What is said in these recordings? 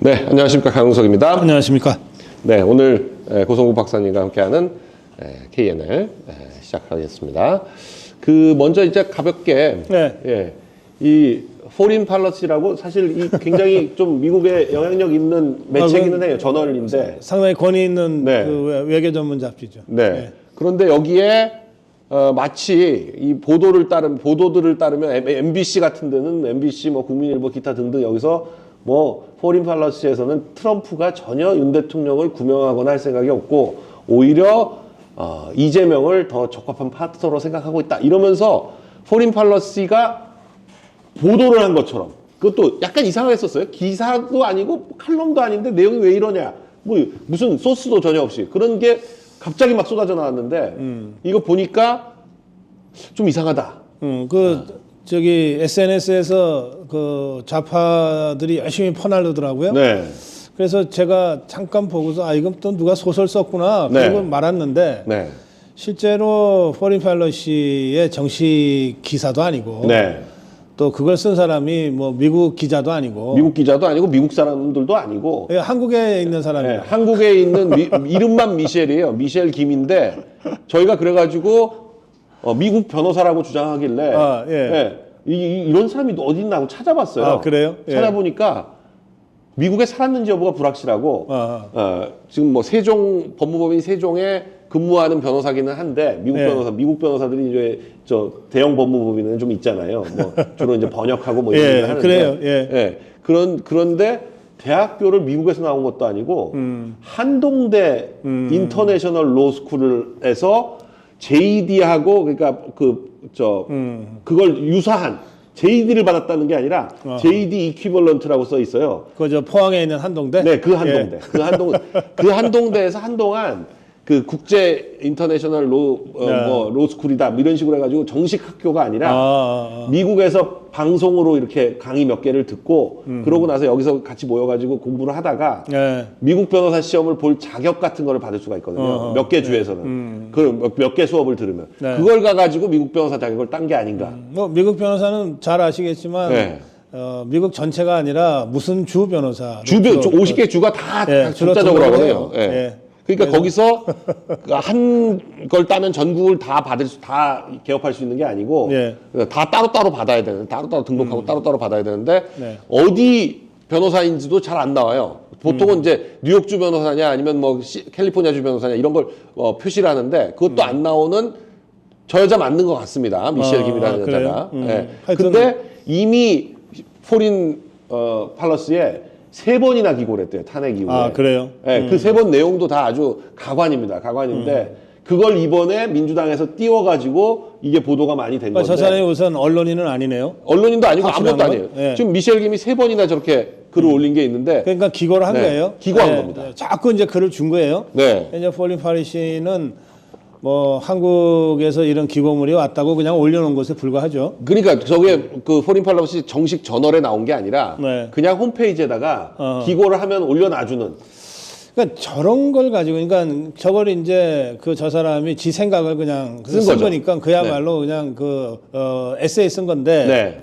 네, 안녕하십니까. 강용석입니다. 안녕하십니까. 네, 오늘 고성국 박사님과 함께하는 KN을 시작하겠습니다. 먼저 이제 가볍게 네. 이 포린 팔러시라고 사실 이 굉장히 좀 미국에 영향력 있는 매체기는 해요. 저널인데 상당히 권위 있는 네. 그 외교 전문 잡지죠. 네. 그런데 여기에 마치 이 보도들을 따르면 MBC 같은 데는 MBC 뭐 국민일보 기타 등등 여기서 뭐 포린 팔러시에서는 트럼프가 전혀 윤 대통령을 구명하거나 할 생각이 없고 오히려 이재명을 더 적합한 파트너로 생각하고 있다 이러면서 포린 팔러시가 보도를 한 것처럼 그것도 약간 이상하게 썼어요. 기사도 아니고 칼럼도 아닌데 내용이 왜 이러냐 뭐 무슨 소스도 전혀 없이 그런 게 갑자기 막 쏟아져 나왔는데 이거 보니까 좀 이상하다. 저기 SNS에서 그 좌파들이 열심히 퍼날르더라고요. 네. 그래서 제가 잠깐 보고서 이건 또 누가 소설 썼구나 네. 그러고 말았는데 네. 실제로 포린 팔러시의 정식 기사도 아니고 네. 또 그걸 쓴 사람이 뭐 미국 기자도 아니고 미국 기자도 아니고 미국 사람들도 아니고 한국에 있는 사람이에요. 네, 한국에 있는 이름만 미셸이에요. 미셸 김인데 저희가 그래가지고 미국 변호사라고 주장하길래 이런 사람이 어디 있나 하고 찾아봤어요. 그래요? 찾아보니까 미국에 살았는지 여부가 불확실하고 지금 뭐 세종 법무법인 세종에 근무하는 변호사기는 한데 미국 변호사들이 이제 저 대형 법무법인은 좀 있잖아요. 뭐 주로 이제 번역하고 뭐 이런 거 하는데 그래요. 그런데 대학교를 미국에서 나온 것도 아니고 한동대 인터내셔널 로스쿨에서 JD하고 그러니까 그걸 유사한 JD를 받았다는 게 아니라 JD 이퀴벌런트라고 써 있어요. 저 포항에 있는 한동대? 네, 그 한동대. 그 한동대에서 한동안 그 국제 인터내셔널 로스쿨이다 뭐 이런 식으로 해가지고 정식 학교가 아니라 미국에서 방송으로 이렇게 강의 몇 개를 듣고 그러고 나서 여기서 같이 모여가지고 공부를 하다가 미국 변호사 시험을 볼 자격 같은 거를 받을 수가 있거든요. 몇 개 주에서는 그 몇 개 수업을 들으면 그걸 가가지고 미국 변호사 자격을 딴 게 아닌가. 뭐 미국 변호사는 잘 아시겠지만 미국 전체가 아니라 무슨 주 변호사 50개 주가 다 숫자적으로 하거든요. 그러니까 거기서 한 걸 따면 전국을 다 다 개업할 수 있는 게 아니고 다 따로따로 받아야 되는 따로따로 등록하고 따로따로 받아야 되는데 어디 변호사인지도 잘 안 나와요. 보통은 이제 뉴욕주 변호사냐 아니면 뭐 캘리포니아주 변호사냐 이런 걸 표시를 하는데 그것도 안 나오는 저 여자 맞는 것 같습니다. 미셸 김이라는 여자가. 근데 이미 포린 팔러스에 3번이나 기고를 했대요. 탄핵 이후에. 그래요? 그 3번 내용도 다 아주 가관입니다. 가관인데 그걸 이번에 민주당에서 띄워가지고 이게 보도가 많이 된 건데. 저 사람이 우선 언론인은 아니네요. 언론인도 아니고 아무것도 아니에요. 지금 미셸 김이 3번이나 저렇게 글을 올린 게 있는데. 그러니까 기고를 한 거예요. 기고한 겁니다. 자꾸 이제 글을 준 거예요. 이제 포린 팔러시는 뭐 한국에서 이런 기고물이 왔다고 그냥 올려놓은 것에 불과하죠. 그러니까 저게 그 포린 팔러시 정식 저널에 나온 게 아니라 그냥 홈페이지에다가 기고를 하면 올려놔주는. 그러니까 저런 걸 가지고 그러니까 저걸 이제 저 사람이 지 생각을 그냥 쓴 거니까 그야말로 그냥 에세이 쓴 건데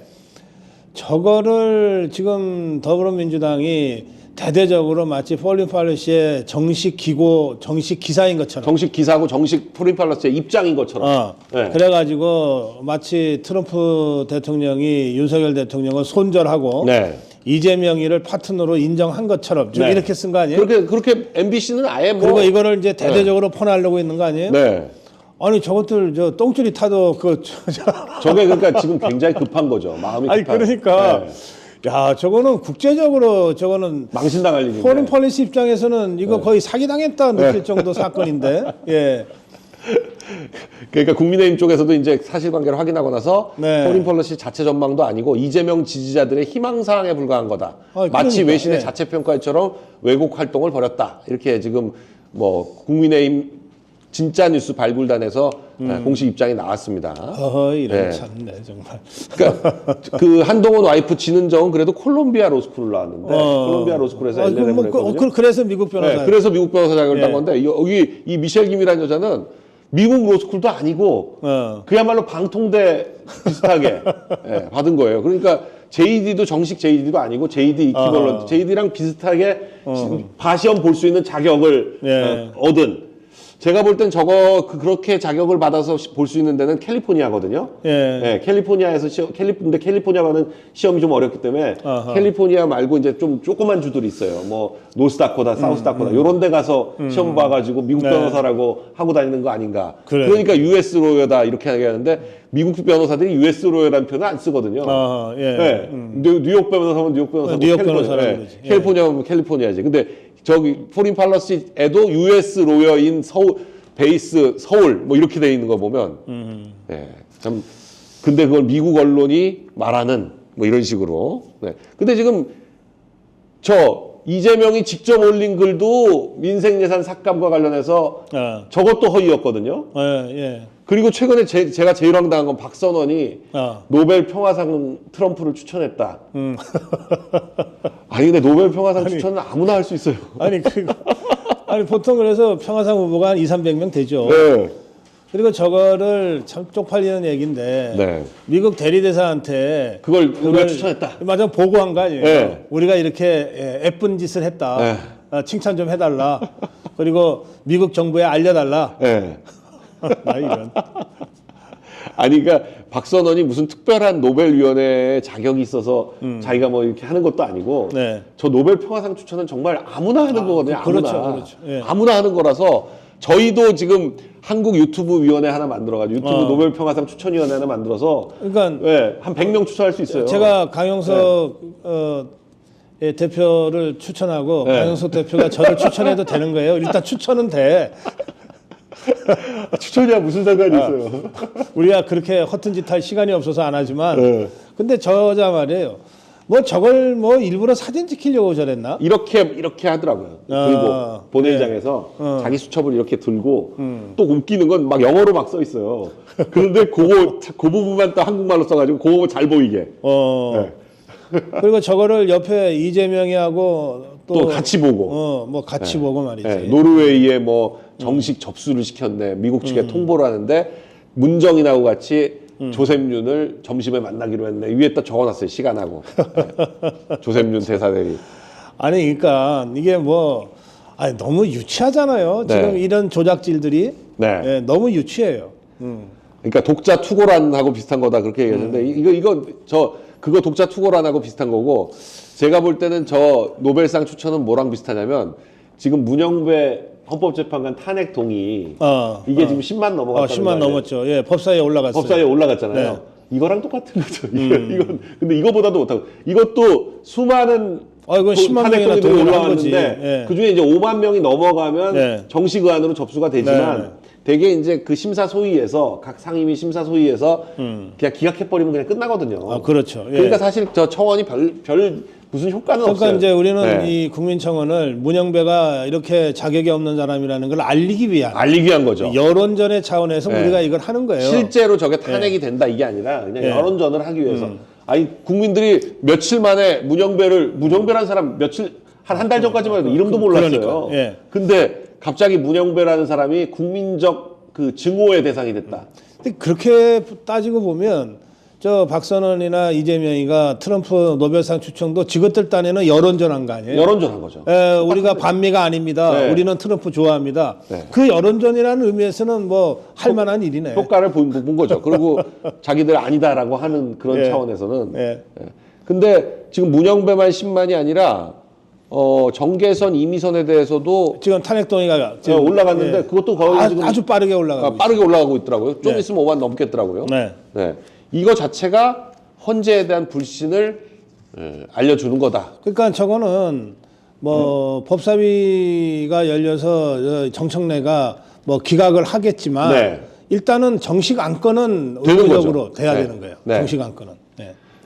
저거를 지금 더불어민주당이 대대적으로 마치 포린 팔러시의 정식 기고, 정식 기사인 것처럼. 정식 기사고 정식 포린 팔러시의 입장인 것처럼. 그래가지고 마치 트럼프 대통령이 윤석열 대통령을 손절하고 이재명이를 파트너로 인정한 것처럼 좀 이렇게 쓴 거 아니에요? 그렇게 MBC는 아예 뭐. 그리고 이거를 이제 대대적으로 퍼나려고 있는 거 아니에요? 아니 저것들 똥줄이 타도 저게 그러니까 지금 굉장히 급한 거죠. 마음이 급한. 그러니까. 야, 저거는 국제적으로 저거는 망신당할 일인데. 포린 팔러시 입장에서는 이거 거의 사기당했다 느낄 정도 사건인데. 그러니까 국민의힘 쪽에서도 이제 사실관계를 확인하고 나서 포린 팔러시 자체 전망도 아니고 이재명 지지자들의 희망사항에 불과한 거다. 마치 외신의 자체 평가처럼 왜곡 활동을 벌였다. 이렇게 지금 뭐 국민의힘 진짜 뉴스 발굴단에서 공식 입장이 나왔습니다. 이런 참네 정말. 그러니까 그 한동훈 와이프 진은정은 그래도 콜롬비아 로스쿨을 나왔는데 콜롬비아 로스쿨에서 LLM을 했거든요. 그래서 미국 변호사. 그래서 미국 변호사 자격을 딴 건데 여기 이 미셸 김이라는 여자는 미국 로스쿨도 아니고 그야말로 방통대 비슷하게 받은 거예요. 그러니까 JD도 정식 JD도 아니고 JD 이퀴벌런트, JD랑 비슷하게 바시험 볼 수 있는 자격을 예. 얻은. 제가 볼 땐 저거 그렇게 자격을 받아서 볼 수 있는 데는 캘리포니아거든요. 예. 네, 캘리포니아에서 근데 캘리포니아는 시험이 좀 어렵기 때문에 캘리포니아 말고 이제 좀 조그만 주들이 있어요. 뭐 노스다코다, 사우스다코다 이런 데 가서 시험 봐가지고 미국 변호사라고 하고 다니는 거 아닌가. 그래. 그러니까 US 로여다 이렇게 얘기하는데 미국 변호사들이 US 로여라는 표현을 안 쓰거든요. 예. 네. 뉴욕 변호사면 뉴욕 변호사고 뉴욕 캘리포니아, 변호사라고 그러지. 예. 캘리포니아면 캘리포니아지. 근데 저기 포린 팔러시에도 US 로여인 베이스 서울 뭐 이렇게 돼 있는 거 보면 참 근데 그걸 미국 언론이 말하는 뭐 이런 식으로. 네. 근데 지금 저 이재명이 직접 올린 글도 민생예산 삭감과 관련해서 저것도 허위였거든요. 예. 그리고 최근에 제가 제일 황당한 건 박선원이 노벨 평화상 트럼프를 추천했다. 아니 근데 노벨 평화상 추천은 아무나 할 수 있어요. 아니 보통 그래서 평화상 후보가 한 200~300명 되죠. 네. 그리고 저거를 참 쪽팔리는 얘기인데 네. 미국 대리대사한테 그걸 우리가 추천했다. 맞아 보고한 거 아니에요. 네. 우리가 이렇게 예쁜 짓을 했다. 네. 칭찬 좀 해달라. 그리고 미국 정부에 알려달라. 네. 이런. 아니 그러니까 박선원이 무슨 특별한 노벨위원회에 자격이 있어서 자기가 뭐 이렇게 하는 것도 아니고 네. 저 노벨 평화상 추천은 정말 아무나 하는 거거든요. 그렇죠, 아무나. 그렇죠. 예. 아무나 하는 거라서 저희도 지금 한국 유튜브 위원회 하나 만들어가지고 유튜브 노벨 평화상 추천위원회 하나 만들어서 그러니까 한 100명 추천할 수 있어요. 제가 강용석 예, 대표를 추천하고 강용석 대표가 저를 추천해도 되는 거예요. 일단 추천은 돼. 추천이야 무슨 상관이 있어요. 우리가 그렇게 허튼 짓 할 시간이 없어서 안 하지만 근데 저자 말이에요. 뭐 저걸 뭐 일부러 사진 찍히려고 저랬나? 이렇게 하더라고요. 들고 본회의장에서 자기 수첩을 이렇게 들고 또 웃기는 건 막 영어로 막 써 있어요. 그런데 그 부분만 또 한국말로 써가지고 그거 잘 보이게. 그리고 저거를 옆에 이재명이 하고 또 같이 보고. 뭐 같이 보고 말이지. 노르웨이에 뭐 정식 접수를 시켰네. 미국 측에 통보를 하는데 문정인하고 같이 조셉윤을 점심에 만나기로 했네. 위에다 적어놨어요. 시간하고. 조셉윤 대사들이. 아니 그러니까 이게 뭐 너무 유치하잖아요. 지금 이런 조작질들이 너무 유치해요. 그러니까 독자 투고란하고 비슷한 거다 그렇게 얘기했는데 그거 독자 투고란하고 비슷한 거고 제가 볼 때는 저 노벨상 추천은 뭐랑 비슷하냐면 지금 문영배 헌법재판관 탄핵 동의 이게 지금 10만 넘어갔다는 10만 넘었죠. 예, 법사위에 올라갔어요. 법사위에 올라갔잖아요. 이거랑 똑같은 거죠. 이건 근데 이거보다도 못하고 이것도 수많은 이건 10만 명이나 더 올라왔는데 그 중에 이제 5만 명이 넘어가면 정식 의안으로 접수가 되지만 되게 이제 그 심사 소위에서 각 상임위 심사 소위에서 그냥 기각해버리면 그냥 끝나거든요. 그렇죠. 그러니까 사실 저 청원이 별 무슨 효과는 없어요. 그러니까 이제 우리는 이 국민청원을 문영배가 이렇게 자격이 없는 사람이라는 걸 알리기 위한 거죠. 여론전의 차원에서 우리가 이걸 하는 거예요. 실제로 저게 탄핵이 된다 이게 아니라 그냥 여론전을 하기 위해서. 아니 국민들이 며칠 만에 문영배라는 사람 한 달 전까지만 해도 이름도 몰랐어요. 근데 갑자기 문영배라는 사람이 국민적 그 증오의 대상이 됐다. 근데 그렇게 따지고 보면 저 박선원이나 이재명이가 트럼프 노벨상 추천도 지것들 딴에는 여론전한 거 아니에요? 여론전한 거죠. 우리가 반미가 아닙니다. 우리는 트럼프 좋아합니다. 그 여론전이라는 의미에서는 뭐 할 만한 일이네. 효과를 본 거죠. 그리고 자기들 아니다라고 하는 그런 차원에서는. 근데 지금 문영배만 10만이 아니라 정계선, 이미선에 대해서도 지금 탄핵 동의가 올라갔는데 그것도 거의 지금 아주 빠르게 올라가고 빠르게 올라가고 있더라고요. 좀 있으면 5만 넘겠더라고요. 이거 자체가 헌재에 대한 불신을 알려주는 거다. 그러니까 저거는 뭐 법사위가 열려서 정청래가 뭐 기각을 하겠지만 일단은 정식 안건은 의무적으로 돼야 되는 거예요. 정식 안건은.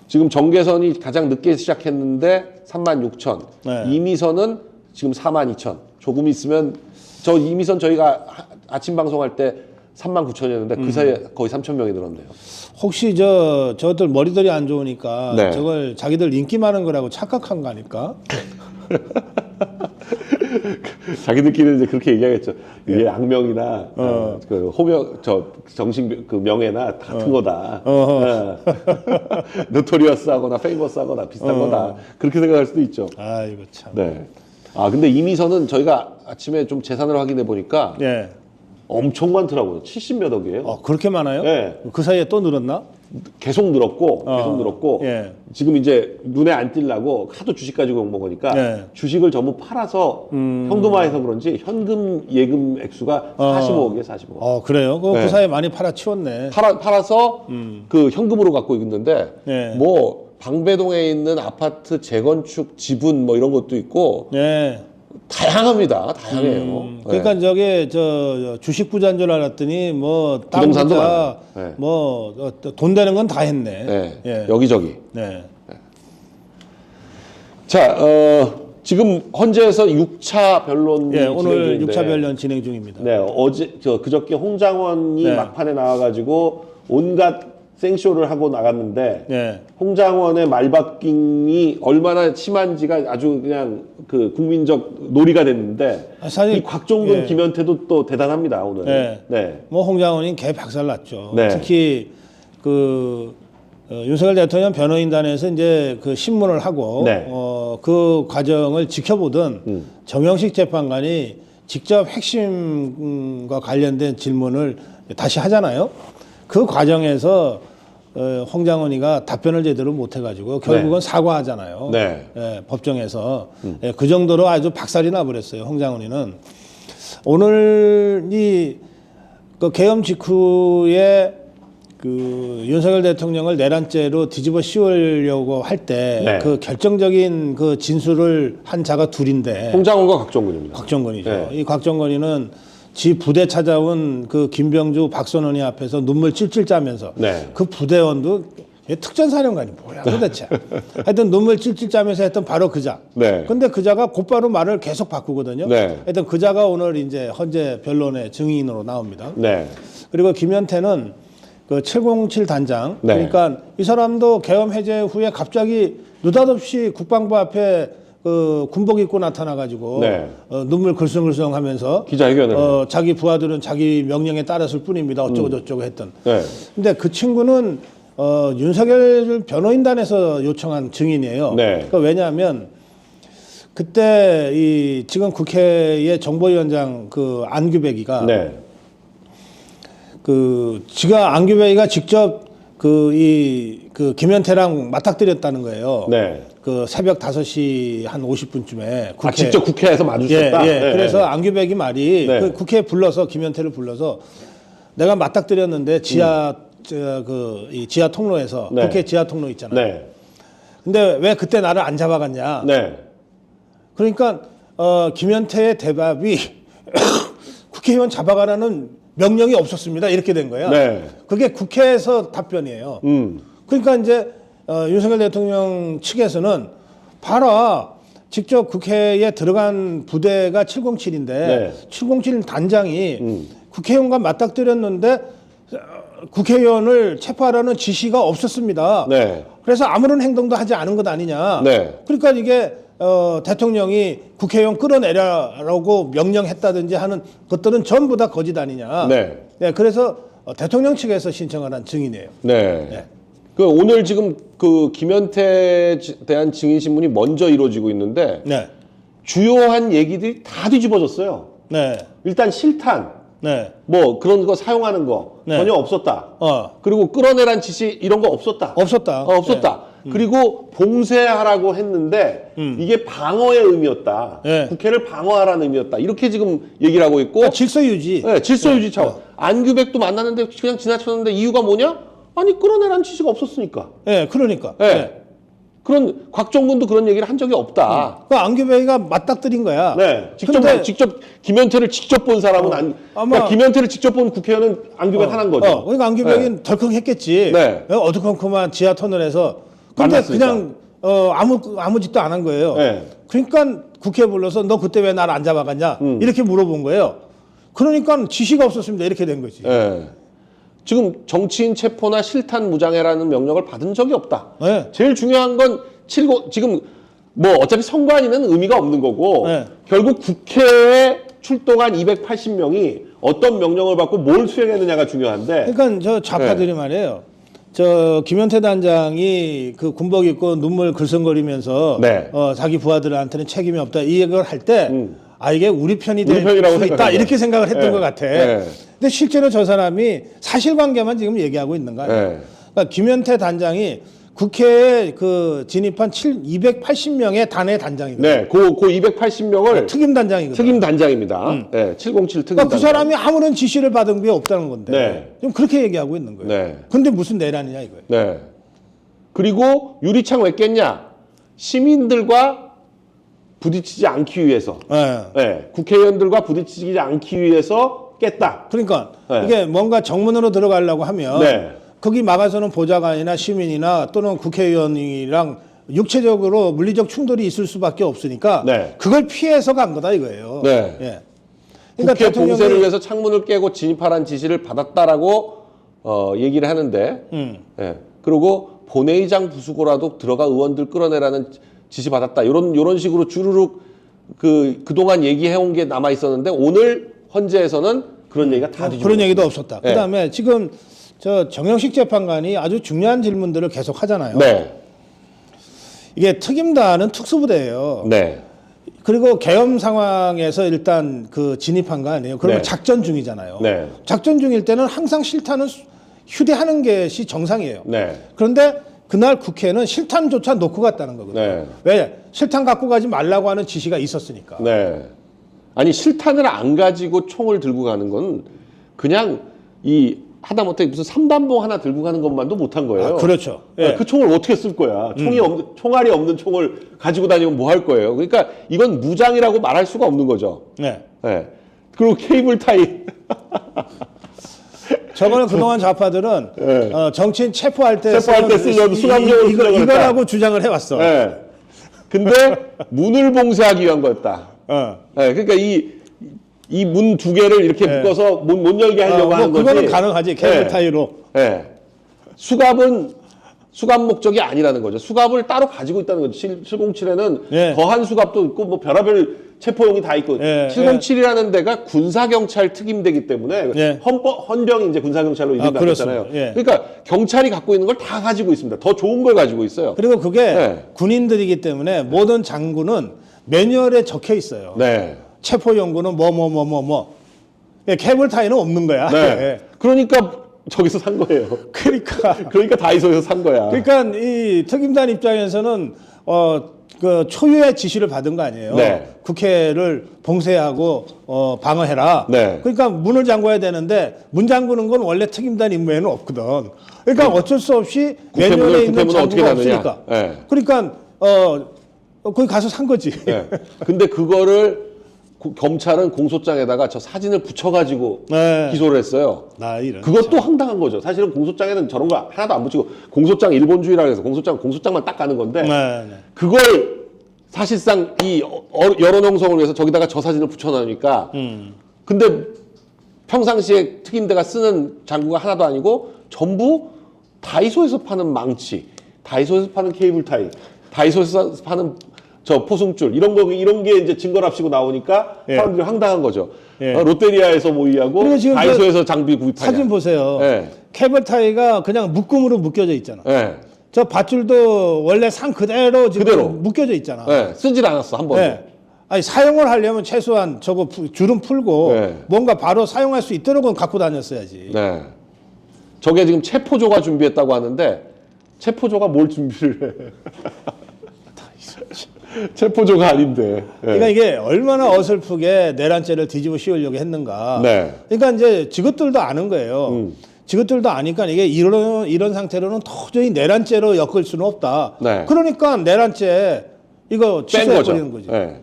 지금 정계선이 가장 늦게 시작했는데 36,000. 이미선은 지금 42,000. 조금 있으면 저 이미선 저희가 아침 방송할 때 39,000이었는데 그 사이에 거의 3,000명이 늘었네요. 혹시 저들 머리들이 안 좋으니까 저걸 자기들 인기 많은 거라고 착각한 거 아닐까? 자기들끼리는 이제 그렇게 얘기하겠죠. 이게 악명이나 그 호명 저 정식 그 명예나 같은 거다. 노토리어스하거나 페이머스하거나 비슷한 거다. 그렇게 생각할 수도 있죠. 아 이거 참. 네. 아 근데 이미선은 저희가 아침에 좀 재산을 확인해 보니까 예. 엄청 많더라고요. 70몇 억이에요. 그렇게 많아요? 네. 그 사이에 또 늘었나? 계속 늘었고 예. 지금 이제 눈에 안 띄려고 하도 주식 가지고 욕먹으니까 예. 주식을 전부 팔아서 현금화해서 그런지 현금 예금 액수가 45억이에요, 45억. 그래요? 그 네. 사이에 많이 팔아치웠네. 팔아서 그 현금으로 갖고 있는데 예. 뭐 방배동에 있는 아파트 재건축 지분 뭐 이런 것도 있고 예. 다양합니다. 다양해요. 그러니까 저게 저 주식 부자인 줄 알았더니 뭐 부동산도 땅 많아요. 부자, 네. 뭐 돈 되는 건 다 했네. 네. 예. 여기저기. 네. 자, 지금 헌재에서 6차 변론이 예, 오늘 진행 중인데 6차 변론 진행 중입니다. 네, 그저께 홍장원이 네. 막판에 나와가지고 온갖 생쇼를 하고 나갔는데 네. 홍장원의 말바뀜이 얼마나 심한지가 아주 그냥 그 국민적 놀이가 됐는데 사실 이 곽종근, 예. 김현태도 또 대단합니다 오늘. 네. 네. 뭐 홍장원이 개 박살났죠. 네. 특히 그 윤석열 대통령 변호인단에서 이제 그 신문을 하고 네. 그 과정을 지켜보던 정영식 재판관이 직접 핵심과 관련된 질문을 다시 하잖아요. 그 과정에서 홍장원이가 답변을 제대로 못 해가지고 결국은 사과하잖아요. 네. 예, 법정에서 예, 그 정도로 아주 박살이 나버렸어요. 홍장원이는 오늘 그 계엄 직후에 그 윤석열 대통령을 내란죄로 뒤집어 씌우려고 할 때 그 네. 결정적인 그 진술을 한 자가 둘인데 홍장원과 곽종근입니다. 곽정건이죠. 네. 이 곽정건이는 지 부대 찾아온 그 김병주, 박선원이 앞에서 눈물 찔찔 짜면서 네. 그 부대원도 얘 특전사령관이 뭐야 도대체. 하여튼 눈물 찔찔 짜면서 했던 바로 그자. 네. 근데 그자가 곧바로 말을 계속 바꾸거든요. 네. 하여튼 그자가 오늘 이제 헌재 변론의 증인으로 나옵니다. 네. 그리고 김현태는 그 707 단장. 네. 그러니까 이 사람도 계엄 해제 후에 갑자기 느닷없이 국방부 앞에 그 군복 입고 나타나가지고 네. 눈물 글썽글썽하면서 기자회견을 자기 부하들은 자기 명령에 따랐을 뿐입니다. 어쩌고 저쩌고 했던. 네. 근데 그 친구는 윤석열 변호인단에서 요청한 증인이에요. 네. 그러니까 왜냐하면 그때 이 지금 국회의 정보위원장 그 안규백이가 네. 안규백이가 직접 그 김현태랑 맞닥뜨렸다는 거예요. 네. 그 새벽 5시 한 50분쯤에 국회. 직접 국회에서 마주쳤다. 예. 네. 그래서 안규백이 말이 네. 그 국회에 불러서 김현태를 불러서 내가 맞닥뜨렸는데 이 지하 통로에서 네. 국회 지하 통로 있잖아요. 네. 근데 왜 그때 나를 안 잡아갔냐? 네. 그러니까 김현태의 대답이 국회의원 잡아가라는 명령이 없었습니다. 이렇게 된 거야. 네. 그게 국회에서 답변이에요. 그러니까 이제 윤석열 대통령 측에서는 봐라. 직접 국회에 들어간 부대가 707인데 네. 707 단장이 국회의원과 맞닥뜨렸는데 국회의원을 체포하라는 지시가 없었습니다. 네. 그래서 아무런 행동도 하지 않은 것 아니냐. 네. 그러니까 이게 대통령이 국회의원 끌어내라고 명령했다든지 하는 것들은 전부 다 거짓 아니냐. 네. 네, 그래서 대통령 측에서 신청을 한 증인이에요. 네. 네. 그 오늘 지금 그 김현태에 대한 증인 신문이 먼저 이루어지고 있는데 네. 주요한 얘기들이 다 뒤집어졌어요. 네. 일단 실탄, 네. 뭐 그런 거 사용하는 거 네. 전혀 없었다. 어. 그리고 끌어내란 지시 이런 거 없었다. 없었다. 없었다. 그리고 봉쇄하라고 했는데 이게 방어의 의미였다. 네. 국회를 방어하라는 의미였다. 이렇게 지금 얘기를 하고 있고 그러니까 질서 유지. 네, 질서 유지 차원. 안규백도 만났는데 그냥 지나쳤는데 이유가 뭐냐? 아니 끌어내라는 지시가 없었으니까. 네, 그러니까. 네. 네. 그런 곽정근도 그런 얘기를 한 적이 없다. 그 안규백이가 맞닥뜨린 거야. 네, 근데- 직접 김현태를 직접 본 사람은 그러니까 김현태를 직접 본 국회의원은 안규백 하나인 거죠. 그러니까 안규백은 덜컹했겠지. 네. 어두컴컴한 지하 터널에서. 근데 만났으니까. 그냥 아무 짓도 안 한 거예요. 네. 그러니까 국회에 불러서 너 그때 왜 나를 안 잡아갔냐 이렇게 물어본 거예요. 그러니까 지시가 없었습니다. 이렇게 된 거지. 네. 지금 정치인 체포나 실탄 무장해라는 명령을 받은 적이 없다. 네. 제일 중요한 건 지금 뭐 어차피 선관위는 의미가 없는 거고 네. 결국 국회에 출동한 280명이 어떤 명령을 받고 뭘 수행했느냐가 중요한데. 그러니까 저 좌파들이 말이에요. 저 김현태 단장이 그 군복 입고 눈물 글썽거리면서 네. 자기 부하들한테는 책임이 없다 이 얘기를 할 때 이게 우리 편이 될 편이라고 수 있다 생각한다. 이렇게 생각을 했던 네. 것 같아. 네. 근데 실제로 저 사람이 사실관계만 지금 얘기하고 있는 거 아니에요. 네. 그러니까 김현태 단장이 국회에 그 진입한 280명의 단의 단장이거든요. 네, 그 280명을 특임 단장이거든요. 특임 단장입니다. 네, 707 특임 그러니까 그 단장. 사람이 아무런 지시를 받은 게 없다는 건데 네. 좀 그렇게 얘기하고 있는 거예요. 네. 근데 무슨 내란이냐 이거예요. 네. 그리고 유리창 왜 깼냐? 시민들과 부딪히지 않기 위해서. 네. 네, 국회의원들과 부딪히지 않기 위해서 깼다. 그러니까 네. 이게 뭔가 정문으로 들어가려고 하면 네. 거기 막아서는 보좌관이나 시민이나 또는 국회의원이랑 육체적으로 물리적 충돌이 있을 수밖에 없으니까 네. 그걸 피해서 간 거다 이거예요. 네. 예. 국회 봉쇄를 위해서 창문을 깨고 진입하라는 지시를 받았다라고 얘기를 하는데, 예. 그리고 본회의장 부수고라도 들어가 의원들 끌어내라는 지시 받았다. 이런 식으로 주르륵 그동안 얘기해온 게 남아 있었는데 오늘 헌재에서는 그런 얘기가 다 뒤집어졌습니다. 그런 얘기도 없었다. 네. 그다음에 지금 저 정영식 재판관이 아주 중요한 질문들을 계속 하잖아요. 네. 이게 특임단은 특수부대예요. 네. 그리고 계엄 상황에서 일단 그 진입한 거 아니에요. 그러면 네. 작전 중이잖아요. 네. 작전 중일 때는 항상 실탄은 휴대하는 것이 정상이에요. 네. 그런데 그날 국회는 실탄조차 놓고 갔다는 거거든요. 네. 왜? 실탄 갖고 가지 말라고 하는 지시가 있었으니까. 네. 아니 실탄을 안 가지고 총을 들고 가는 건 그냥 이 하다못해 무슨 삼단봉 하나 들고 가는 것만도 못한 거예요. 그렇죠. 예. 그 총을 어떻게 쓸 거야? 총알이 없는 총을 가지고 다니면 뭐 할 거예요? 그러니까 이건 무장이라고 말할 수가 없는 거죠. 네. 네. 그리고 케이블 타이. 저거는 그동안 좌파들은 네. 정치인 체포할 때 쓰려고 수감용으로 쓰려고 이거라고 주장을 해왔어. 네. 근데 문을 봉쇄하기 위한 거였다. 네. 그러니까 이 문 두 개를 이렇게 묶어서 못 열게 하려고 하는 거지. 그거는 가능하지. 케이블 네. 타이로. 네. 수갑 목적이 아니라는 거죠. 수갑을 따로 가지고 있다는 거죠. 707에는 예. 거한 수갑도 있고 뭐 별의별 체포용이 다 있고 예. 707이라는 데가 군사경찰 특임대기 때문에 예. 헌병이 이제 군사경찰로 이름 바뀌었잖아요. 그렇습니다. 예. 그러니까 경찰이 갖고 있는 걸 다 가지고 있습니다. 더 좋은 걸 가지고 있어요. 그리고 그게 네. 군인들이기 때문에 모든 장군은 매뉴얼에 적혀 있어요. 네. 체포 연구는 케이블 타이는 없는 거야. 네. 예. 그러니까 저기서 산 거예요. 그러니까 다이소에서 산 거야. 그러니까 이 특임단 입장에서는 그 초유의 지시를 받은 거 아니에요. 네. 국회를 봉쇄하고 방어해라. 네. 그러니까 문을 잠궈야 되는데 문 잠그는 건 원래 특임단 임무에는 없거든. 그러니까 어쩔 수 없이 매뉴얼에 있는 국회문을 어떻게 장구가 닫느냐. 없으니까. 네. 그러니까 거기 가서 산 거지. 네. 근데 그거를 검찰은 공소장에다가 저 사진을 붙여가지고 네. 기소를 했어요. 나 이런. 그것도 황당한 거죠. 사실은 공소장에는 저런 거 하나도 안 붙이고 공소장 일본주의라 해서 공소장만 딱 가는 건데 네. 그걸 사실상 이 여론 형성을 위해서 저기다가 저 사진을 붙여놓으니까 근데 평상시에 특임대가 쓰는 장구가 하나도 아니고 전부 다이소에서 파는 망치, 다이소에서 파는 케이블 타이, 다이소에서 파는 저 포승줄 이런 게 이제 증거랍시고 나오니까 예. 사람들이 황당한 거죠. 예. 롯데리아에서 모의하고 그리고 지금 다이소에서 장비 구입하냐. 사진 보세요. 예. 케이블 타이가 그냥 묶음으로 묶여져 있잖아. 예. 저 밧줄도 원래 산 그대로 지금 그대로. 묶여져 있잖아. 예. 쓰질 않았어 한 번도. 네. 아니 사용을 하려면 최소한 저거 줄은 풀고 네. 뭔가 바로 사용할 수 있도록은 갖고 다녔어야지. 네. 저게 지금 체포조가 준비했다고 하는데 체포조가 뭘 준비를 해? 체포조가 아닌데. 예. 그러니까 이게 얼마나 어설프게 내란죄를 뒤집어 씌우려고 했는가. 네. 그러니까 이제 지것들도 아는 거예요. 지것들도 아니까 이게 이런 상태로는 도저히 내란죄로 엮을 수는 없다. 네. 그러니까 내란죄 이거 뺀 거죠. 취소해버리는 거지. 예.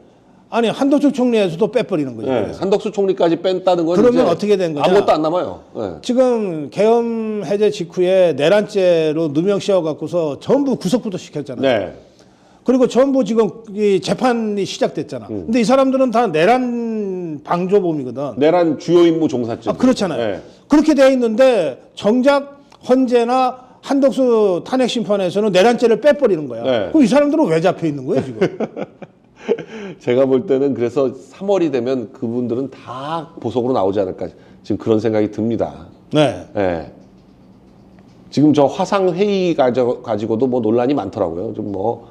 아니 한덕수 총리에서도 빼버리는 거지. 예. 한덕수 총리까지 뺀다는 건 그러면 이제 어떻게 된 거냐? 아무것도 안 남아요. 예. 지금 계엄 해제 직후에 내란죄로 누명 씌워갖고서 전부 구속부터 시켰잖아요. 네. 그리고 전부 지금 이 재판이 시작됐잖아. 근데 이 사람들은 다 내란 방조범이거든. 내란 주요 임무 종사증. 그렇잖아요. 예. 그렇게 돼 있는데 정작 헌재나 한덕수 탄핵 심판에서는 내란죄를 빼버리는 거야. 네. 그럼 이 사람들은 왜 잡혀 있는 거예요 지금? 제가 볼 때는 그래서 3월이 되면 그분들은 다 보석으로 나오지 않을까 지금 그런 생각이 듭니다. 네. 예. 지금 저 화상 회의 가지고도 뭐 논란이 많더라고요. 좀 뭐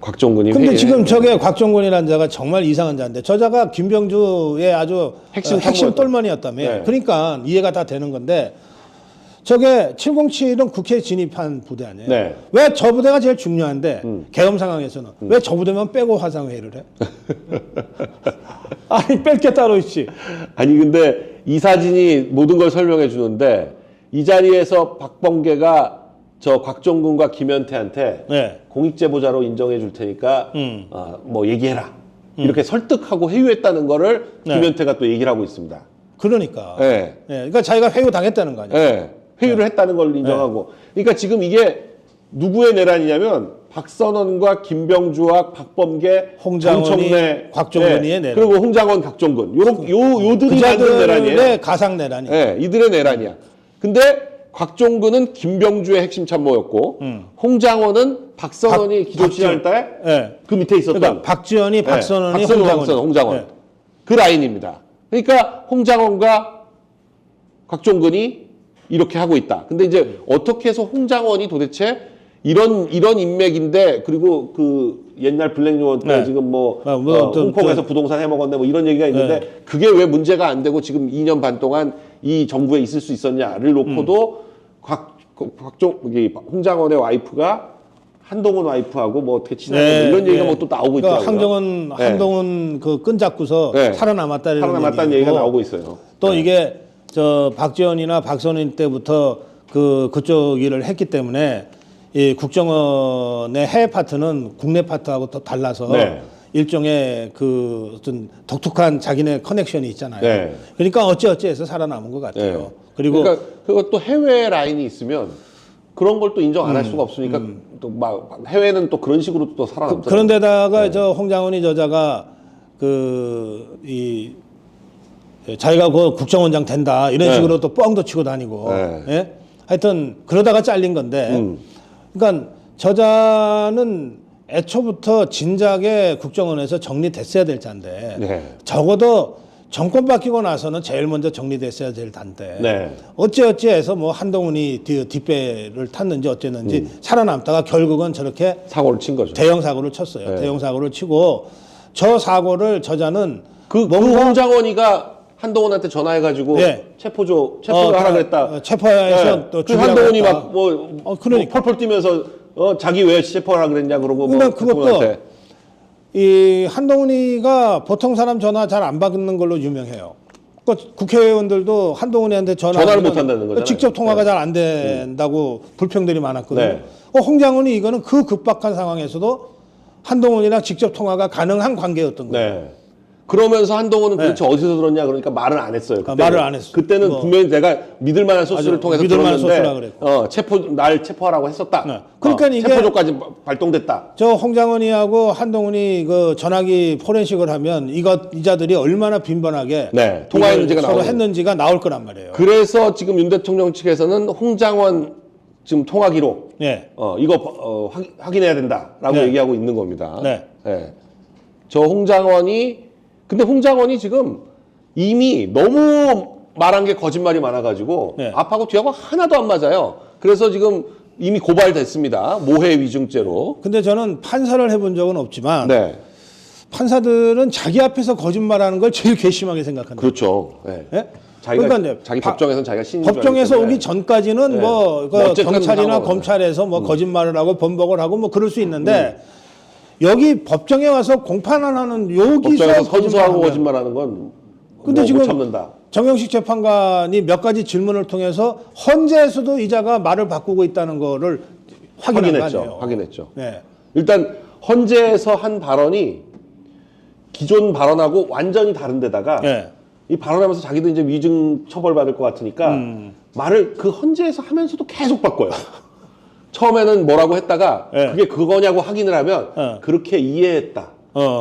곽종근이 근데 회의에 지금 저게 곽종근이라는 자가 정말 이상한 자인데 저 자가 김병주의 아주 핵심 참모였다. 똘머니였다며. 네. 그러니까 이해가 다 되는 건데 저게 707은 국회에 진입한 부대 아니에요. 네. 왜 저 부대가 제일 중요한데 계엄 상황에서는 왜 저 부대만 빼고 화상회의를 해? 아니 뺄 게 따로 있지. 아니 근데 이 사진이 모든 걸 설명해 주는데 이 자리에서 박범계가 저 곽종근과 김현태한테 네. 공익제보자로 인정해 줄 테니까 뭐 얘기해라 이렇게 설득하고 회유했다는 거를 네. 김현태가 또 얘기를 하고 있습니다. 그러니까. 네. 네. 그러니까 자기가 회유 당했다는 거 아니에요. 네. 회유를 했다는 걸 인정하고. 그러니까 지금 이게 누구의 내란이냐면 박선원과 김병주와 박범계, 홍장원이, 정청래, 곽종근이의 내란. 그리고 홍장원, 곽종근 요들이 만든 그자들의 내란이에요. 가상 내란이. 네, 이들의 내란이야. 근데 곽종근은 김병주의 핵심 참모였고 홍장원은 박선원이 기조치할 때 그 네. 밑에 있었던 그러니까 박지원이, 박선원이, 홍장원 네. 그 라인입니다. 그러니까 홍장원과 곽종근이 이렇게 하고 있다. 근데 이제 어떻게 해서 홍장원이 도대체 이런 인맥인데 그리고 그 옛날 블랙요원 때 네. 지금 뭐 또, 홍콩에서 부동산 해먹었네 뭐 이런 얘기가 있는데 그게 왜 문제가 안 되고 지금 2년 반 동안 이 정부에 있을 수 있었냐를 놓고도 홍장원의 와이프가 한동훈 와이프하고 뭐 어떻게 친하냐 뭐 이런 얘기가 뭐 또 나오고 그러니까 있더라고요. 한동훈 그 끈잡고서 살아남았다는 얘기가 나오고 있어요. 또 이게 저 박지원이나 박선원 때부터 그쪽 일을 했기 때문에 이 국정원의 해외 파트는 국내 파트하고 또 달라서 일종의 그 어떤 독특한 자기네 커넥션이 있잖아요. 네. 그러니까 어찌어찌해서 살아남은 것 같아요. 네. 그리고 그러니까 그것도 해외 라인이 있으면 그런 걸 또 인정 안 할 수가 없으니까 또 막 해외는 또 그런 식으로 또 살아남잖아요. 그런데다가 저 홍장훈이 저자가 자기가 그 국정원장 된다 이런 식으로 또 뻥도 치고 다니고 예? 하여튼 그러다가 잘린 건데 그러니까 저자는 애초부터 진작에 국정원에서 정리됐어야 될 자인데 적어도 정권 바뀌고 나서는 제일 먼저 정리됐어야 될 단데 어찌어찌해서 뭐 한동훈이 뒷배를 탔는지 어쨌는지 살아남다가 결국은 저렇게 사고를 친 거죠. 대형 사고를 쳤어요. 대형 사고를 치고 저 사고를 저자는 그 홍장원이가 한동훈한테 전화해가지고 체포를 하라 그랬다. 체포해서 또 그 한동훈이 막 그러니까 펄펄 뛰면서 자기 왜 체포하라 그랬냐 그러고 그러니까 그것도 이 한동훈이가 보통 사람 전화 잘 안 받는 걸로 유명해요. 그러니까 국회의원들도 한동훈이한테 전화를 못 한다는 거잖아요. 직접 통화가 잘 안 된다고 불평들이 많았거든요. 홍장훈이 이거는 그 급박한 상황에서도 한동훈이랑 직접 통화가 가능한 관계였던 거예요. 그러면서 한동훈은 도대체 어디서 들었냐 그러니까 말을 안 했어요. 말을 안 했어요. 그때는 분명히 내가 믿을 만한 소스를 통해서 들었는데 날 체포하라고 했었다. 그러니까 이게 체포조까지 발동됐다. 저 홍장훈이하고 한동훈이 그 전화기 포렌식을 하면 이자들이 얼마나 빈번하게 통화했는지가 서로 했는지가 나올 거란 말이에요. 그래서 지금 윤 대통령 측에서는 홍장원 지금 통화 기록 이거 확인해야 된다라고 얘기하고 있는 겁니다. 저 홍장원이 근데 홍장원이 지금 이미 너무 말한 게 거짓말이 많아가지고 앞하고 뒤하고 하나도 안 맞아요. 그래서 지금 이미 고발됐습니다. 모해 위증죄로. 근데 저는 판사를 해본 적은 없지만 판사들은 자기 앞에서 거짓말하는 걸 제일 괘씸하게 생각한다. 그렇죠. 자기 법정에서는 자기가 신인 법정에서 오기 전까지는 경찰이나 검찰에서 거짓말을 하고 번복을 하고 그럴 수 있는데 여기 법정에 와서 공판을 하는 여기서 선서하고 거짓말하는 건 근데 못 참는다. 정영식 재판관이 몇 가지 질문을 통해서 헌재에서도 이자가 말을 바꾸고 있다는 거를 확인했죠. 일단 헌재에서 한 발언이 기존 발언하고 완전히 다른 데다가 이 발언하면서 자기도 이제 위증 처벌받을 것 같으니까 말을 그 헌재에서 하면서도 계속 바꿔요. 처음에는 뭐라고 했다가 그게 그거냐고 확인을 하면 그렇게 이해했다.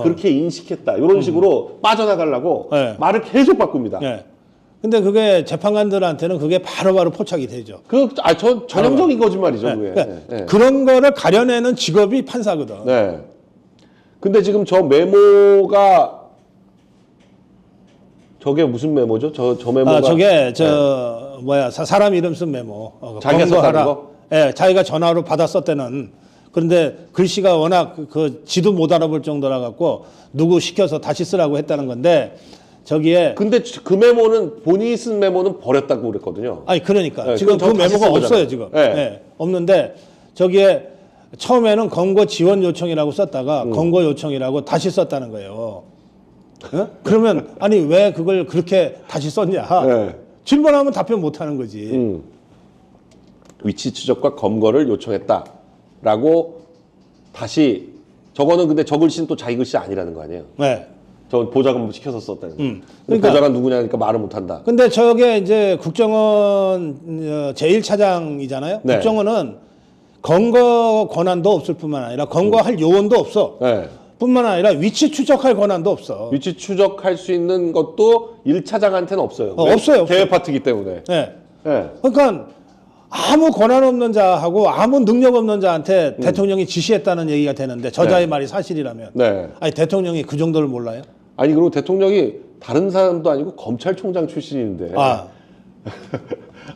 그렇게 인식했다. 이런 식으로 빠져나가려고 말을 계속 바꿉니다. 근데 그게 재판관들한테는 그게 바로바로 포착이 되죠. 전형적인 거짓말이죠, 그게. 그러니까 네. 그런 거를 가려내는 직업이 판사거든. 네. 근데 지금 저 메모가 저게 무슨 메모죠? 저 메모가 저게 사람 이름 쓴 메모. 자기가 썼다는 거? 예, 자기가 전화로 받아 썼대는. 그런데 글씨가 워낙 그 지도 못 알아볼 정도라 갖고 누구 시켜서 다시 쓰라고 했다는 건데 저기에 근데 그 메모는 본인이 쓴 메모는 버렸다고 그랬거든요. 아니 그러니까 네, 지금 그 그건 다시 메모가 쓴 거잖아요. 없어요 지금. 네. 예, 없는데 저기에 처음에는 검거 지원 요청이라고 썼다가 검거 요청이라고 다시 썼다는 거예요. 예? 그러면 아니 왜 그걸 그렇게 다시 썼냐? 네. 질문하면 답변 못 하는 거지. 위치 추적과 검거를 요청했다라고 다시 저거는 근데 저 글씨는 또 자기 글씨 아니라는 거 아니에요? 네. 저 보좌관 시켜서 썼다는 거. 그러니까- 보좌관 누구냐니까 말을 못 한다. 근데 저게 이제 국정원 제1차장이잖아요. 네. 국정원은 검거 권한도 없을 뿐만 아니라 검거할 요원도 없어. 네. 뿐만 아니라 위치 추적할 권한도 없어. 위치 추적할 수 있는 것도 1차장한테는 없어요. 왜? 없어요. 대외 파트기 때문에. 네. 네. 그러니까 아무 권한 없는 자하고 아무 능력 없는 자한테 대통령이 지시했다는 얘기가 되는데 저자의 말이 사실이라면 네. 아니 대통령이 그 정도를 몰라요? 아니 그리고 대통령이 다른 사람도 아니고 검찰총장 출신인데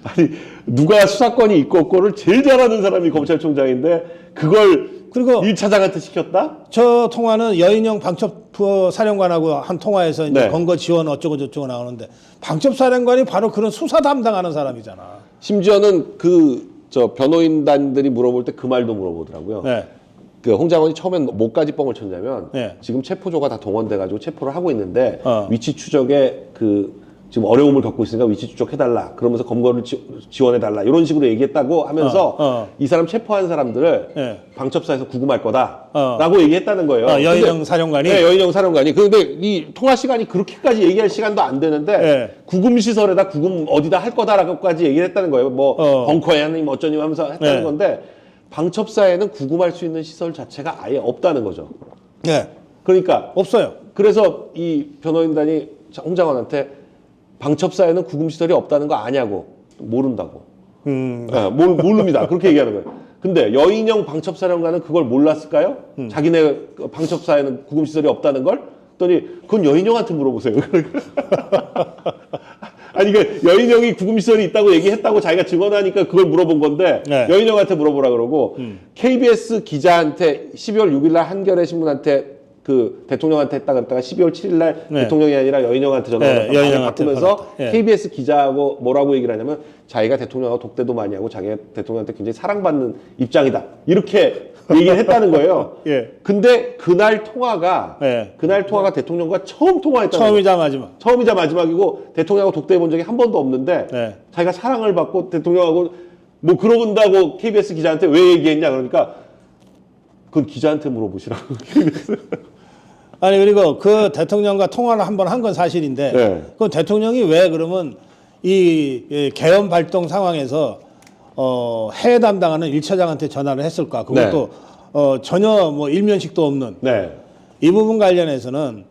아니 누가 수사권이 있고 없고를 제일 잘하는 사람이 검찰총장인데 그걸 그리고 1차장한테 시켰다? 저 통화는 여인영 방첩부 사령관하고 한 통화에서 이제 네. 검거 지원 어쩌고 저쩌고 나오는데 방첩 사령관이 바로 그런 수사 담당하는 사람이잖아. 심지어는 저 변호인단들이 물어볼 때 그 말도 물어보더라고요. 네. 그 홍장원이 처음엔 뭐까지 뻥을 쳤냐면 네. 지금 체포조가 다 동원돼가지고 체포를 하고 있는데 위치 추적에 지금 어려움을 겪고 있으니까 위치 추적해달라. 그러면서 검거를 지원해달라. 이런 식으로 얘기했다고 하면서 이 사람 체포한 사람들을 네. 방첩사에서 구금할 거다라고 얘기했다는 거예요. 여인영 사령관이? 네, 여인영 사령관이. 그런데 이 통화 시간이 그렇게까지 얘기할 시간도 안 되는데 네. 구금 시설에다 구금 어디다 할 거다라고까지 얘기를 했다는 거예요. 뭐 벙커에 하니 뭐 어쩌니 하면서 했다는 네. 건데 방첩사에는 구금할 수 있는 시설 자체가 아예 없다는 거죠. 네. 그러니까 없어요. 그래서 이 변호인단이 홍장원한테 방첩사에는 구금시설이 없다는 거 아냐고. 모른다고. 네, 모릅니다. 그렇게 얘기하는 거예요. 근데 여인영 방첩사령관은 그걸 몰랐을까요? 자기네 방첩사에는 구금시설이 없다는 걸? 그랬더니 그건 여인영한테 물어보세요. 아니 그 여인영이 구금시설이 있다고 얘기했다고 자기가 증언하니까 그걸 물어본 건데 네. 여인영한테 물어보라 그러고 KBS 기자한테 12월 6일 날 한겨레 신문한테 그 대통령한테 했다 그랬다가 12월 7일 날 네. 대통령이 아니라 여인영한테 전화를 네, 여인영한테 바꾸면서 받았다. 네. KBS 기자하고 뭐라고 얘기를 하냐면 자기가 대통령하고 독대도 많이 하고 자기가 대통령한테 굉장히 사랑받는 입장이다. 이렇게 얘기를 했다는 거예요. 예. 근데 그날 통화가 네. 대통령과 처음 통화했다는 거예요. 처음이자 마지막. 처음이자 마지막이고 대통령하고 독대해 본 적이 한 번도 없는데 네. 자기가 사랑을 받고 대통령하고 뭐 그러는다고 KBS 기자한테 왜 얘기했냐 그러니까 그건 기자한테 물어보시라고. 아니 그리고 그 대통령과 통화를 한 번 한 건 사실인데 네. 그 대통령이 왜 그러면 이 계엄 발동 상황에서 해외 담당하는 1차장한테 전화를 했을까? 그것도 전혀 뭐 일면식도 없는 네. 이 부분 관련해서는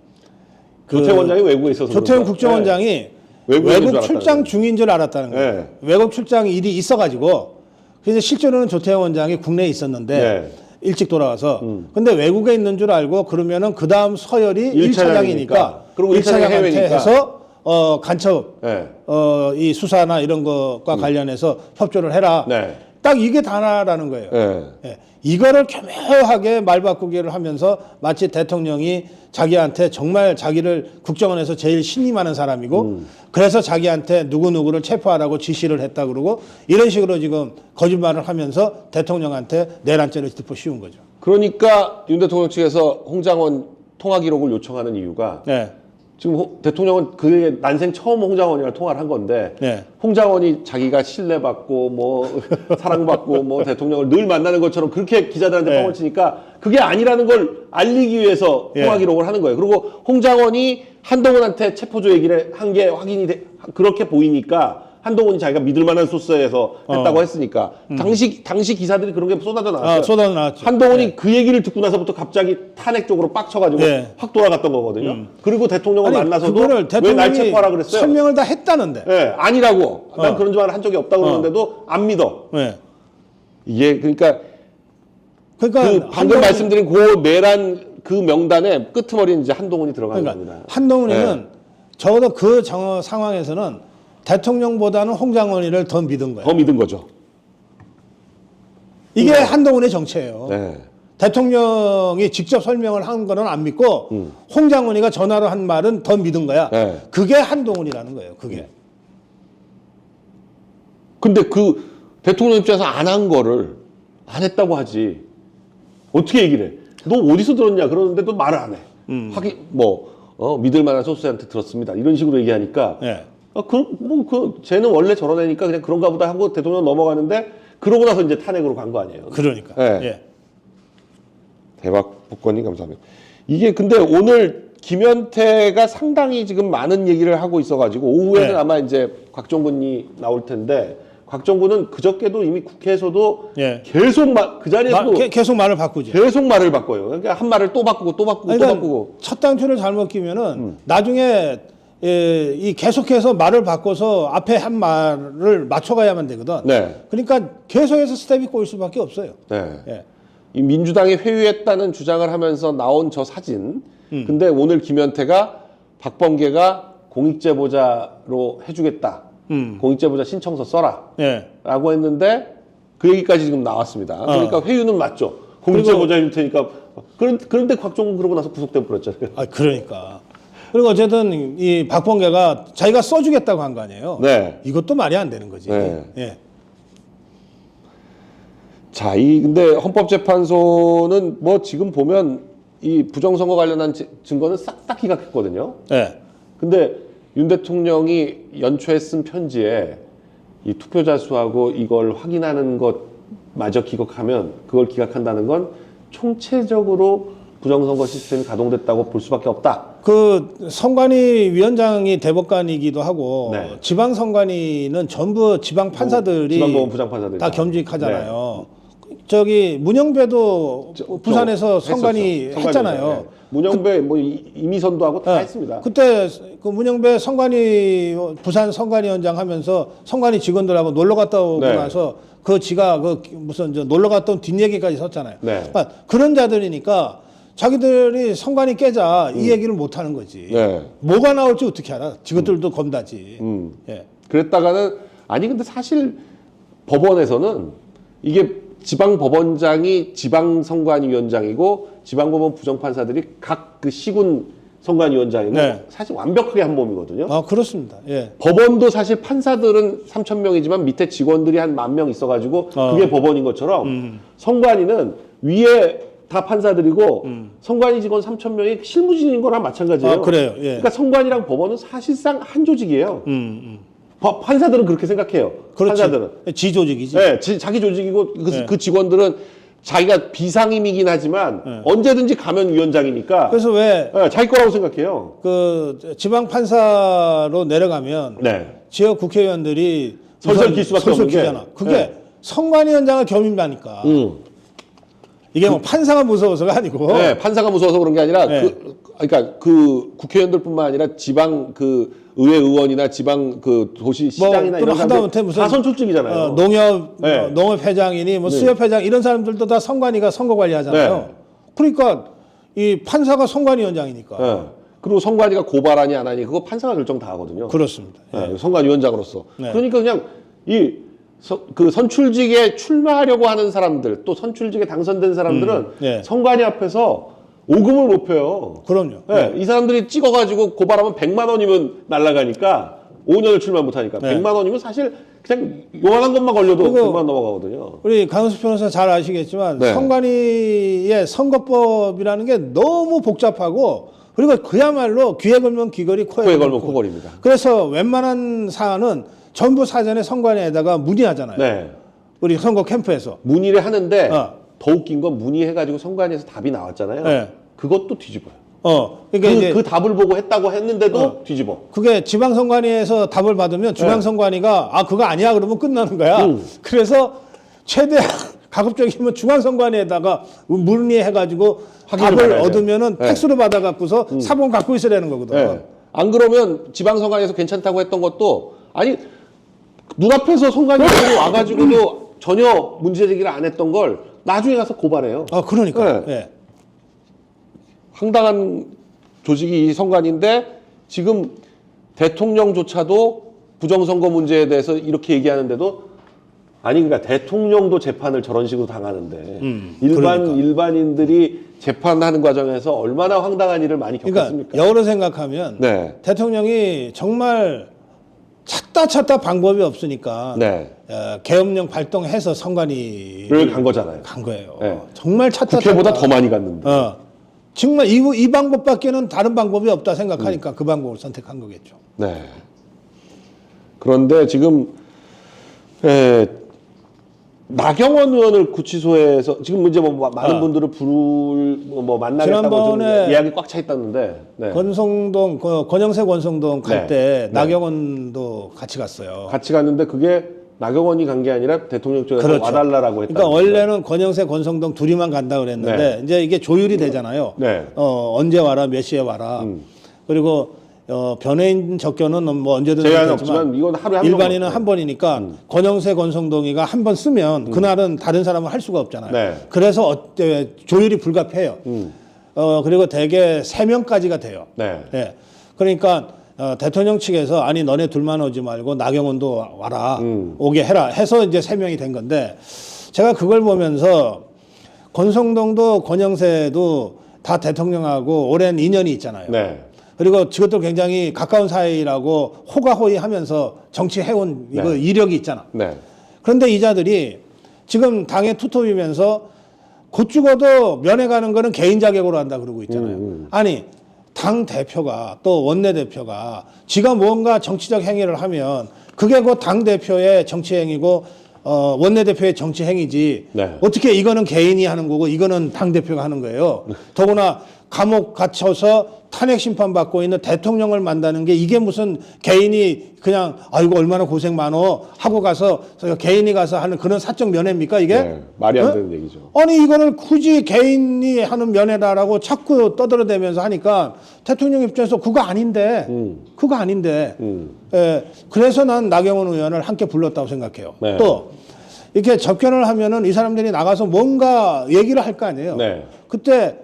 조태원 원장이 외국에 있어서 조태원 그런가? 국정원장이 네. 외국에 있는 줄 외국 알았다는 출장 거예요. 중인 줄 알았다는 거예요. 네. 외국 출장 일이 있어가지고 그래서 실제로는 조태원 원장이 국내에 있었는데 네. 일찍 돌아와서 근데 외국에 있는 줄 알고 그러면은 그 다음 서열이 1차장이니까 그리고 1차장이 1차장한테 해외니까. 해서 간첩 네. 이 수사나 이런 것과 관련해서 협조를 해라. 네. 딱 이게 다라는 거예요. 네. 예. 이거를 교묘하게 말 바꾸기를 하면서 마치 대통령이 자기한테 정말 자기를 국정원에서 제일 신임하는 사람이고 그래서 자기한테 누구누구를 체포하라고 지시를 했다 그러고 이런 식으로 지금 거짓말을 하면서 대통령한테 내란죄를 덮어 씌운 거죠. 그러니까 윤 대통령 측에서 홍장원 통화 기록을 요청하는 이유가 네. 지금 대통령은 그의 난생 처음 홍장원이랑 통화를 한 건데 네. 홍장원이 자기가 신뢰받고 뭐 사랑받고 뭐 대통령을 늘 만나는 것처럼 그렇게 기자들한테 네. 뻥을 치니까 그게 아니라는 걸 알리기 위해서 통화 기록을 하는 거예요. 그리고 홍장원이 한동훈한테 체포조 얘기를 한 게 확인이 그렇게 보이니까 한동훈이 자기가 믿을 만한 소스에서 했다고 했으니까 당시 기사들이 그런 게 쏟아져 나왔어요. 쏟아져 나왔죠. 한동훈이 그 얘기를 듣고 나서부터 갑자기 탄핵 쪽으로 빡쳐가지고 확 돌아갔던 거거든요. 그리고 대통령을 만나서도 왜 날 체포하라 그랬어요? 설명을 다 했다는데. 네, 아니라고. 난 그런 말 한 적이 없다고 그러는데도 안 믿어. 이게 그러니까 그 방금 말씀드린 그 내란 그 명단에 끄트머리는 이제 한동훈이 들어가는 겁니다. 한동훈이는 적어도 그 상황에서는 대통령보다는 홍장원이를 더 믿은 거예요. 더 믿은 거죠. 이게 한동훈의 정체예요. 네. 대통령이 직접 설명을 한 거는 안 믿고 홍장원이가 전화로 한 말은 더 믿은 거야. 네. 그게 한동훈이라는 거예요. 그게. 근데 그 대통령 입장에서 안 한 거를 안 했다고 하지. 어떻게 얘기를 해? 너 어디서 들었냐? 그러는데 또 말을 안 해. 하긴 믿을 만한 소스한테 들었습니다. 이런 식으로 얘기하니까 쟤는 원래 저런 애니까 그냥 그런가 보다 하고 대통령 넘어가는데 그러고 나서 이제 탄핵으로 간 거 아니에요. 그러니까. 네. 대박 복권님 감사합니다. 이게 근데 오늘 김현태가 상당히 지금 많은 얘기를 하고 있어가지고 오후에는 아마 이제 곽종근이 나올 텐데 곽종근은 그저께도 이미 국회에서도 계속 그 자리에서도 계속 말을 바꾸죠. 계속 말을 바꿔요. 그러니까 한 말을 또 바꾸고 또 바꾸고 그러니까 또 바꾸고. 첫 단추를 잘못 끼면은 나중에 이 계속해서 말을 바꿔서 앞에 한 말을 맞춰가야만 되거든. 네. 그러니까 계속해서 스텝이 꼬일 수밖에 없어요. 네. 이 민주당이 회유했다는 주장을 하면서 나온 저 사진. 근데 오늘 김현태가 박범계가 공익제보자로 해주겠다. 공익제보자 신청서 써라. 라고 했는데 그 얘기까지 지금 나왔습니다. 그러니까 회유는 맞죠. 공익제보자 일 테니까. 그런데 곽종근 그러고 나서 구속돼 버렸잖아요. 그러니까. 그리고 어쨌든 이 박범계가 자기가 써주겠다고 한 거 아니에요. 네. 이것도 말이 안 되는 거지. 네. 자, 근데 헌법재판소는 뭐 지금 보면 이 부정선거 관련한 증거는 싹 다 기각했거든요. 근데 윤 대통령이 연초에 쓴 편지에 이 투표자 수하고 이걸 확인하는 것마저 기각하면 그걸 기각한다는 건 총체적으로 부정선거 시스템이 가동됐다고 볼 수밖에 없다. 그 선관위 위원장이 대법관이기도 하고 지방선관위는 전부 지방 판사들이 지방법원 부장판사들 다 겸직하잖아요. 저기 문영배도 부산에서 선관위 했잖아요. 문영배 뭐 이미선도 하고 다 했습니다. 그때 그 문영배 부산 선관위원장 하면서 선관위 직원들하고 놀러 갔다 오고 나서 지가 무슨 놀러 갔다 온 뒷얘기까지 썼잖아요. 그러니까 그런 자들이니까 자기들이 선관위 깨자 이 얘기를 못 하는 거지. 뭐가 나올지 어떻게 알아? 지것들도 검다지. 그랬다가는 근데 사실 법원에서는 이게 지방법원장이 지방선관위원장이고 지방법원 부정판사들이 각 그 시군 선관위원장이고 사실 완벽하게 한 몸이거든요. 그렇습니다. 법원도 사실 판사들은 3,000명이지만 밑에 직원들이 한 10,000명 있어가지고 그게 법원인 것처럼 선관위는 위에 다 판사들이고 선관위 직원 3,000명이 실무진인 거랑 마찬가지예요. 그래요. 그러니까 선관위랑 법원은 사실상 한 조직이에요. 판사들은 그렇게 생각해요. 그렇지. 판사들은 지조직이지. 자기 조직이고 그 직원들은 자기가 비상임이긴 하지만 언제든지 가면 위원장이니까. 그래서 왜 자기 거라고 생각해요. 그 지방 판사로 내려가면 지역 국회의원들이 설설 길 수밖에 없는 게 그게 선관위원장을 겸임하니까. 이게 뭐 판사가 무서워서가 아니고. 판사가 무서워서 그런 게 아니라 그러니까 그 국회의원들뿐만 아니라 지방 그 의회 의원이나 지방 그 도시 시장이나 이런 사람들 다 선출직이잖아요. 농협회장이니 수협회장 이런 사람들도 다 선관위가 선거 관리하잖아요. 그러니까 이 판사가 선관위원장이니까. 그리고 선관위가 고발하니 안 하니 그거 판사가 결정 다 하거든요. 그렇습니다. 선관위원장으로서. 그러니까 그냥 그 선출직에 출마하려고 하는 사람들 또 선출직에 당선된 사람들은 선관위 앞에서 오금을 못 펴요. 그럼요. 이 사람들이 찍어가지고 고발하면 100만 원이면 날아가니까 5년을 출마 못하니까 100만 원이면 사실 그냥 요만한 것만 걸려도 100만 원 넘어가거든요. 우리 강은수 변호사 잘 아시겠지만 선관위의 선거법이라는 게 너무 복잡하고 그리고 그야말로 귀에 걸면 귀걸이 코에 걸면 코걸입니다. 그래서 웬만한 사안은 전부 사전에 선관위에다가 문의하잖아요. 우리 선거 캠프에서. 문의를 하는데 더 웃긴 건 문의해가지고 선관위에서 답이 나왔잖아요. 그것도 뒤집어요. 그러니까 이제 그 답을 보고 했다고 했는데도 뒤집어. 그게 지방선관위에서 답을 받으면 중앙선관위가 그거 아니야 그러면 끝나는 거야. 그래서 최대한 가급적이면 중앙선관위에다가 문의해가지고 확인을 답을 받아야 얻으면은 돼요. 팩스로 받아갖고서 사본 갖고 있어야 되는 거거든. 네. 안 그러면 지방선관위에서 괜찮다고 했던 것도 아니 눈앞에서 선관위원들이 와가지고도 전혀 문제 제기를 안 했던 걸 나중에 가서 고발해요. 그러니까. 네. 황당한 조직이 이 선관위인데 지금 대통령조차도 부정선거 문제에 대해서 이렇게 얘기하는데도 아니 그러니까 대통령도 재판을 저런 식으로 당하는데 그러니까. 일반인들이 재판하는 과정에서 얼마나 황당한 일을 많이 겪었습니까? 그러니까 역으로 생각하면 네. 대통령이 정말 찾다 방법이 없으니까 네. 계엄령 발동해서 선관위를 를 간 거잖아요. 간 거예요. 네. 정말 찾다 국회보다 더 많이 갔는데. 정말 이 방법밖에는 다른 방법이 없다 생각하니까 그 방법을 선택한 거겠죠. 네. 그런데 지금 나경원 의원을 구치소에서 지금 이제 뭐 많은 분들을 만나겠다고 좀 지난번에 예약이 꽉 차 있다는데. 네. 권성동 권영세 권성동 갈 네. 때 네. 나경원도 같이 갔어요. 같이 갔는데 그게 나경원이 간 게 아니라 대통령 쪽에서 그렇죠. 와달라고 했다. 그러니까 원래는 권영세 권성동 둘이만 간다 그랬는데 이제 이게 조율이 되잖아요. 네. 언제 와라 몇 시에 와라. 그리고 변호인 접견은 뭐 언제든 제한은 되지만 없지만 이건 하루에 한 일반인은 번 한 번이니까 권영세 권성동이가 한 번 쓰면 그날은 다른 사람은 할 수가 없잖아요. 네. 그래서 조율이 불가피해요. 그리고 대개 3명까지가 돼요. 네. 네. 그러니까 대통령 측에서 아니 너네 둘만 오지 말고 나경원도 와라 오게 해라 해서 이제 3명이 된 건데 제가 그걸 보면서 권성동도 권영세도 다 대통령하고 오랜 인연이 있잖아요. 네. 그리고 저것도 굉장히 가까운 사이라고 호가호위하면서 정치해온 이거 이력이 있잖아. 네. 그런데 이자들이 지금 당에 투톱이면서 곧 죽어도 면회 가는 거는 개인 자격으로 한다 그러고 있잖아요. 아니 당 대표가 또 원내 대표가 지가 뭔가 정치적 행위를 하면 그게 그 당 대표의 정치 행위고 원내 대표의 정치 행위지. 네. 어떻게 이거는 개인이 하는 거고 이거는 당 대표가 하는 거예요. 더구나 감옥 갇혀서 탄핵 심판 받고 있는 대통령을 만나는 게 이게 무슨 개인이 그냥 아이고 얼마나 고생 많어 하고 가서 개인이 가서 하는 그런 사적 면회입니까 이게? 네. 말이 안 되는 얘기죠. 아니 이거를 굳이 개인이 하는 면회다라고 자꾸 떠들어대면서 하니까 대통령 입장에서 그거 아닌데 그거 아닌데 그래서 난 나경원 의원을 함께 불렀다고 생각해요. 네. 또 이렇게 접견을 하면은 이 사람들이 나가서 뭔가 얘기를 할 거 아니에요. 네. 그때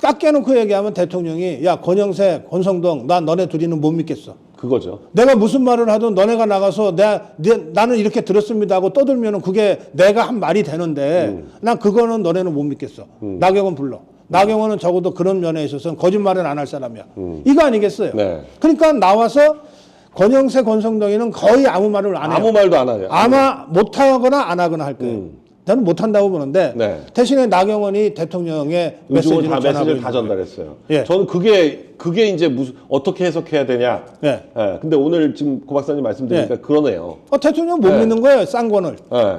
딱 깨놓고 얘기하면 대통령이 야 권영세 권성동 나 너네 둘이는 못 믿겠어. 그거죠. 내가 무슨 말을 하든 너네가 나가서 나는 이렇게 들었습니다 하고 떠들면은 그게 내가 한 말이 되는데 난 그거는 너네는 못 믿겠어. 나경원 불러. 나경원은 적어도 그런 면에 있어서는 거짓말은 안 할 사람이야. 이거 아니겠어요? 네. 그러니까 나와서 권영세 권성동이는 거의 아무 말을 안 해요. 아무 말도 안 하죠. 아마 못하거나 안 하거나 할 거예요. 저는 못한다고 보는데 네. 대신에 나경원이 대통령의 의중은 메시지를 다 전하고 메시지를 있는 다 거예요. 전달했어요. 예. 저는 그게 이제 무슨 어떻게 해석해야 되냐. 예. 예. 근데 오늘 지금 고 박사님 말씀드리니까 그러네요. 대통령 못 네. 믿는 거예요, 쌍권을. 예.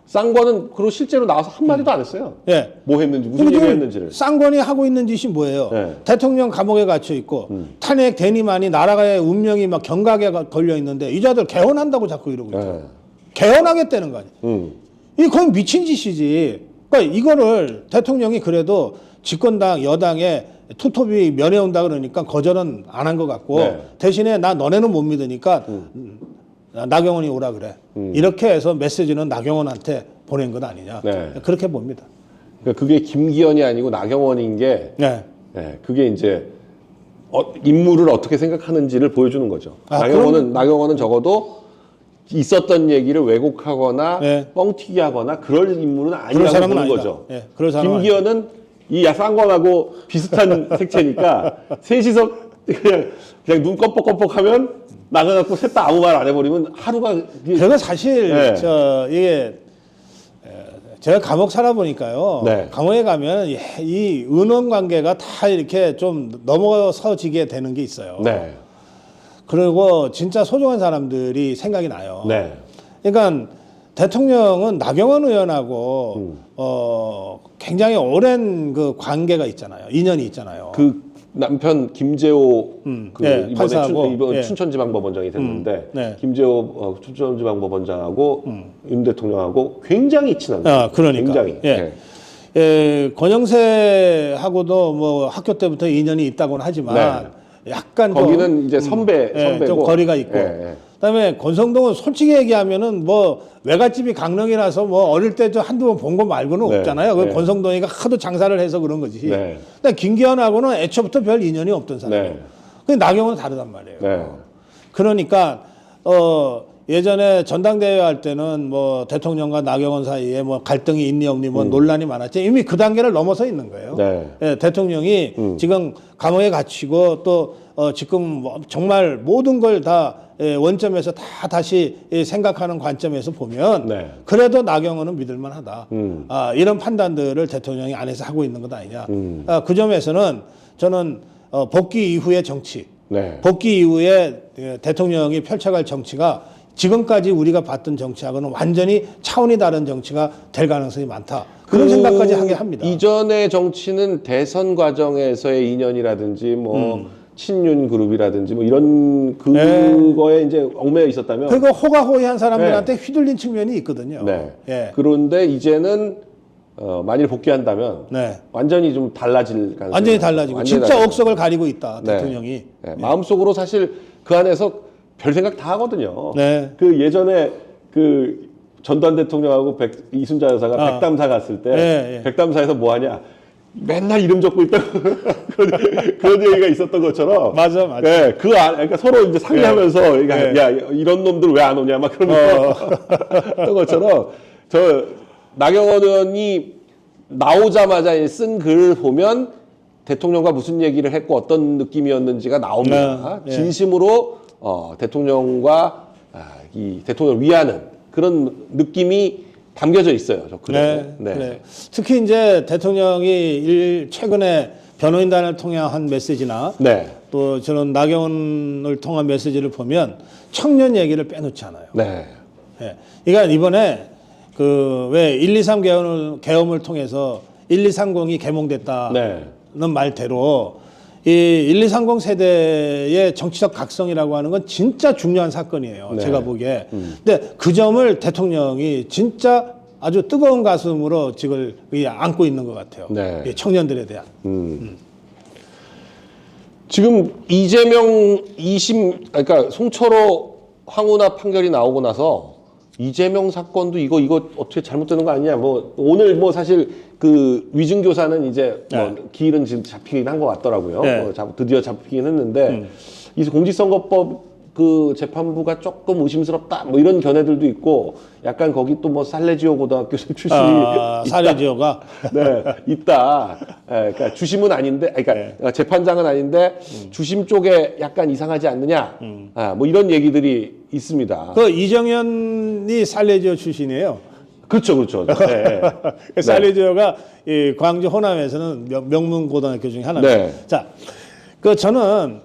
쌍권은 그리고 실제로 나와서 한 마디도 안 했어요. 예. 뭐 했는지 무슨 근데 얘기 지금 했는지를. 쌍권이 하고 있는 짓이 뭐예요? 네. 대통령 감옥에 갇혀 있고 탄핵 대니만이 나라의 운명이 막 경각에 걸려 있는데 이자들 개헌한다고 자꾸 이러고 있잖아요. 예. 개헌하겠다는 거 아니에요? 이 거의 미친 짓이지. 그러니까 이거를 대통령이 그래도 집권당 여당에 투톱이 면회 온다 그러니까 거절은 안 한 것 같고 네. 대신에 나 너네는 못 믿으니까 나경원이 오라 그래. 이렇게 해서 메시지는 나경원한테 보낸 것 아니냐. 네. 그렇게 봅니다. 그러니까 그게 김기현이 아니고 나경원인 게 네. 예, 그게 이제 인물을 어떻게 생각하는지를 보여주는 거죠. 나경원은 적어도 있었던 얘기를 왜곡하거나 네. 뻥튀기 하거나 그럴 인물은 그럴 아니라고 사람은 보는 아니다. 거죠. 예, 그럴 사람은 김기현은 이 쌍권하고 비슷한 색채니까 셋이서 그냥 눈 껌뻑껌뻑하면 나가갖고 셋 다 아무 말 안 해버리면 하루가 제가 사실 네. 이게 제가 감옥 살아보니까요. 네. 감옥에 가면 이 은원 관계가 다 이렇게 좀 넘어서지게 되는 게 있어요. 네, 그리고 진짜 소중한 사람들이 생각이 나요. 네, 그러니까 대통령은 나경원 의원하고 굉장히 오랜 그 관계가 있잖아요. 인연이 있잖아요. 그 남편 김재호 네, 이번에 판사하고, 이번 예. 춘천지방법원장이 됐는데 네. 김재호 춘천지방법원장하고 윤 대통령하고 굉장히 친합니다. 그러니까. 굉장히. 예. 네. 권영세하고도 뭐 학교 때부터 인연이 있다고는 하지만 약간 거기는 이제 선배고 좀 거리가 있고. 그다음에 권성동은 솔직히 얘기하면은 뭐 외갓집이 강릉이라서 뭐 어릴 때 저 한두 번 본 거 말고는 네. 없잖아요. 그 네. 권성동이가 하도 장사를 해서 그런 거지. 네. 근데 김기현하고는 애초부터 별 인연이 없던 사람이에요. 네. 근데 나경원은 다르단 말이에요. 네. 그러니까 예전에 전당대회 할 때는 뭐 대통령과 나경원 사이에 뭐 갈등이 있니 없니 뭐 논란이 많았지 이미 그 단계를 넘어서 있는 거예요. 네. 예, 대통령이 지금 감옥에 갇히고 또 지금 뭐 정말 모든 걸 다 원점에서 다 다시 생각하는 관점에서 보면 네. 그래도 나경원은 믿을만하다. 이런 판단들을 대통령이 안에서 하고 있는 것 아니냐. 그 점에서는 저는 복귀 이후의 정치, 네. 복귀 이후에 대통령이 펼쳐갈 정치가 지금까지 우리가 봤던 정치하고는 완전히 차원이 다른 정치가 될 가능성이 많다. 그런 생각까지 하게 합니다. 이전의 정치는 대선 과정에서의 인연이라든지 뭐 친윤 그룹이라든지 뭐 이런 그거에 이제 얽매여 있었다면 그리고 호가호위한 사람들한테 휘둘린 측면이 있거든요. 네. 예. 그런데 이제는 만일 복귀한다면 네. 완전히 좀 달라질 가능성이 완전히 달라지고 완전히 진짜 달라지고. 억석을 가리고 있다. 네. 대통령이. 네. 마음속으로 사실 그 안에서 별 생각 다 하거든요. 네. 그 예전에 그 전두환 대통령하고 이순자 여사가 백담사 갔을 때 예, 예. 백담사에서 뭐 하냐? 맨날 이름 적고 있다고 그런 얘기가 있었던 것처럼 맞아. 네, 그러니까 서로 이제 상의하면서 그러니까 야 이런 놈들 왜 안 오냐 막 그러면서 했던 것처럼 저 나경원 의원이 나오자마자 쓴 글을 보면 대통령과 무슨 얘기를 했고 어떤 느낌이었는지가 나옵니다. 네. 진심으로 대통령과 이 대통령을 위하는 그런 느낌이 담겨져 있어요. 저 글에. 네. 네. 특히 이제 대통령이 최근에 변호인단을 통해 한 메시지나 네. 또 저는 나경원을 통한 메시지를 보면 청년 얘기를 빼놓지 않아요. 네. 예. 그러니까 이번에 그 왜 123 계엄을 통해서 1230이 개몽됐다는 네. 말대로 이 1230 세대의 정치적 각성이라고 하는 건 진짜 중요한 사건이에요. 네. 제가 보기에. 근데 그 점을 대통령이 진짜 아주 뜨거운 가슴으로 지금 안고 있는 것 같아요. 네. 이 청년들에 대한. 지금 이재명 2심 그러니까 송철호 황운하 판결이 나오고 나서 이재명 사건도 이거 어떻게 잘못되는 거 아니냐. 뭐 오늘 뭐 사실 그 위증교사는 이제 뭐 기일은 지금 잡히긴 한 것 같더라고요. 네. 드디어 잡히긴 했는데 이 공직선거법 그 재판부가 조금 의심스럽다. 뭐 이런 견해들도 있고 약간 거기 또 뭐 살레지오 고등학교 출신이 있다. 살레지오가 네, 있다. 그러니까 주심은 아닌데, 그러니까 재판장은 아닌데 주심 쪽에 약간 이상하지 않느냐. 뭐 이런 얘기들이 있습니다. 그 이정현이 살레지오 출신이에요. 그렇죠. 네. 살레지오가 이 광주 호남에서는 명문 고등학교 중에 하나입니다. 네. 자, 저는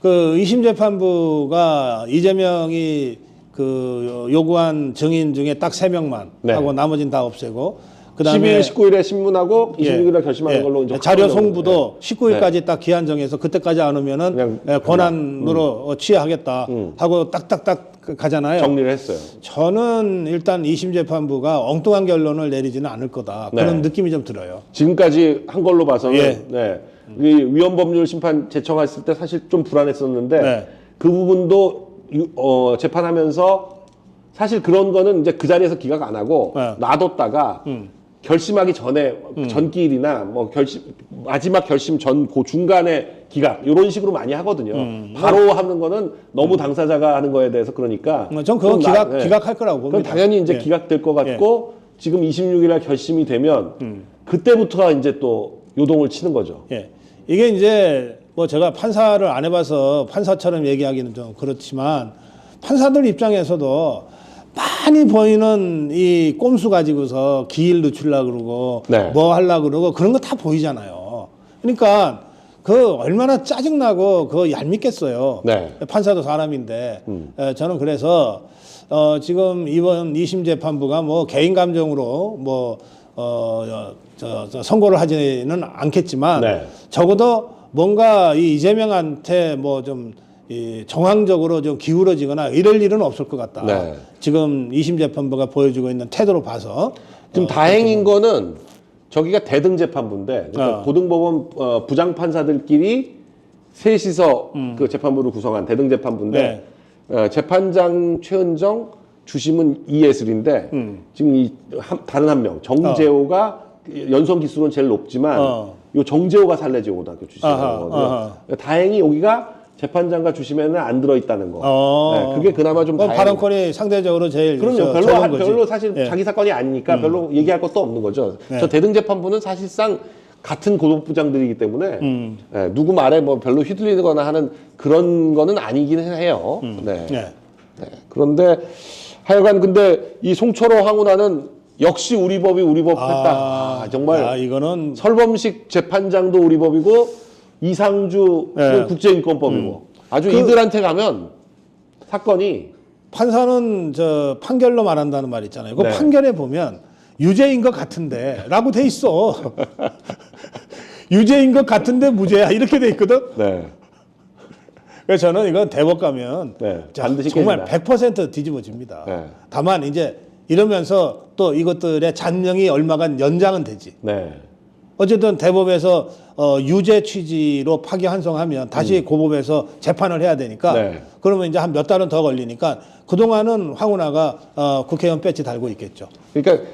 그 2심 재판부가 이재명이 그 요구한 증인 중에 딱 3명만 하고 나머지는 다 없애고 그다음에 12일, 19일에 신문하고 26일에 결심하는 걸로 이제 자료 송부도 19일까지 딱 기한 정해서 그때까지 안 오면은 권한으로 취하하겠다 하고 딱딱딱 가잖아요. 정리를 했어요. 저는 일단 2심 재판부가 엉뚱한 결론을 내리지는 않을 거다. 그런 느낌이 좀 들어요. 지금까지 한 걸로 봐서는 이 위헌법률 심판 제청했을 때 사실 좀 불안했었는데 그 부분도 재판하면서 사실 그런 거는 이제 그 자리에서 기각 안 하고 놔뒀다가 결심하기 전에 전기일이나 뭐 마지막 결심 전 그 중간에 기각 이런 식으로 많이 하거든요. 바로 하는 거는 너무 당사자가 하는 거에 대해서 그러니까 전 그건 기각할 거라고 봅니다. 그럼 당연히 이제 기각될 것 같고 지금 26일 날 결심이 되면 그때부터가 이제 또 요동을 치는 거죠. 이게 이제 뭐 제가 판사를 안 해봐서 판사처럼 얘기하기는 좀 그렇지만 판사들 입장에서도 많이 보이는 이 꼼수 가지고서 기일 늦추려고 그러고 뭐 하려고 그러고 그런 거 다 보이잖아요. 그러니까 그 얼마나 짜증나고 그거 얄밉겠어요. 판사도 사람인데 저는 그래서 지금 이번 2심 재판부가 뭐 개인 감정으로 뭐 선고를 하지는 않겠지만 적어도 뭔가 이 이재명한테 뭐 좀 정황적으로 좀 기울어지거나 이럴 일은 없을 것 같다. 네. 지금 2심 재판부가 보여주고 있는 태도로 봐서 지금 다행인 거는 저기가 대등 재판부인데 그러니까 고등법원 부장 판사들끼리 셋이서 그 재판부를 구성한 대등 재판부인데 재판장 최은정, 주심은 이예슬인데 지금 다른 한 명 정재호가 연성 기수로는 제일 높지만 요 정재호가 살레지오 고등학교 출신이거든요. 다행히 여기가 재판장과 주심에는 안 들어 있다는 거. 네, 그게 그나마 좀 다행이에요. 발언권이 상대적으로 제일 그럼요. 별로 사실 자기 사건이 아니니까 별로 얘기할 것도 없는 거죠. 저 대등 재판부는 사실상 같은 고등부장들이기 때문에 누구 말에 뭐 별로 휘둘리거나 하는 그런 거는 아니긴 해요. 네. 그런데 하여간 근데 이 송철호 황운하는 역시 우리 법이 우리 법 했다. 정말 이거는 설범식 재판장도 우리 법이고 이상주 국제인권법이고 아주 이들한테 가면 사건이 판사는 저 판결로 말한다는 말 있잖아요. 그 판결에 보면 유죄인 것 같은데라고 돼 있어. 유죄인 것 같은데 무죄야 이렇게 돼 있거든. 그래서 저는 이건 대법 가면 반드시 정말 100% 뒤집어집니다. 다만 이제 이러면서 또 이것들의 잔명이 얼마간 연장은 되지. 어쨌든 대법에서 유죄 취지로 파기환송하면 다시 고법에서 재판을 해야 되니까 그러면 이제 한 몇 달은 더 걸리니까 그동안은 황운하가 국회의원 배지 달고 있겠죠. 그러니까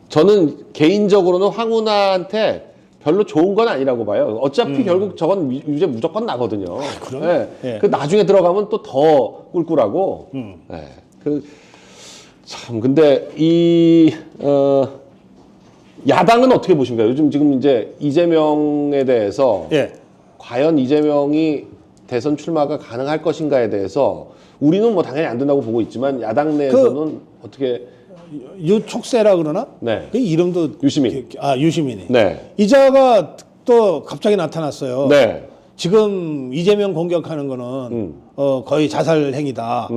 저는 개인적으로는 황운하한테 별로 좋은 건 아니라고 봐요. 어차피 결국 저건 유죄 무조건 나거든요. 그 나중에 들어가면 또 더 꿀꿀하고. 참 근데 야당은 어떻게 보십니까? 요즘 지금 이제 이재명에 대해서 과연 이재명이 대선 출마가 가능할 것인가에 대해서 우리는 뭐 당연히 안 된다고 보고 있지만 야당 내에서는 어떻게 유촉세라 그러나? 그 이름도 유시민. 유시민이. 이자가 또 갑자기 나타났어요. 지금 이재명 공격하는 거는 거의 자살 행위다.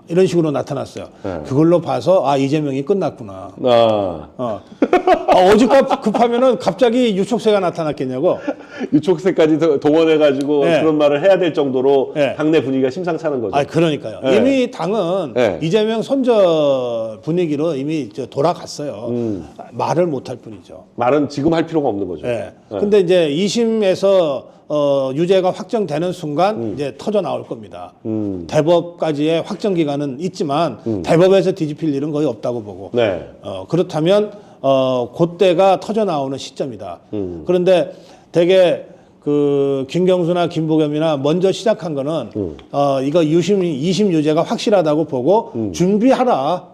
이런 식으로 나타났어요. 그걸로 봐서 이재명이 끝났구나. 어지럽 급하면은 갑자기 유촉세가 나타났겠냐고. 유촉세까지 동원해가지고 그런 말을 해야 될 정도로 당내 분위기가 심상찮은 거죠. 그러니까요. 이미 당은 이재명 손절 분위기로 이미 돌아갔어요. 말을 못할 뿐이죠. 말은 지금 할 필요가 없는 거죠. 근데 이제 2심에서 유죄가 확정되는 순간 이제 터져 나올 겁니다. 대법까지의 확정 기간은 있지만 대법에서 뒤집힐 일은 거의 없다고 보고 그렇다면 그때가 터져 나오는 시점이다. 그런데 되게 그 김경수나 김부겸이나 먼저 시작한 거는 이거 2심 유죄가 확실하다고 보고 준비하라.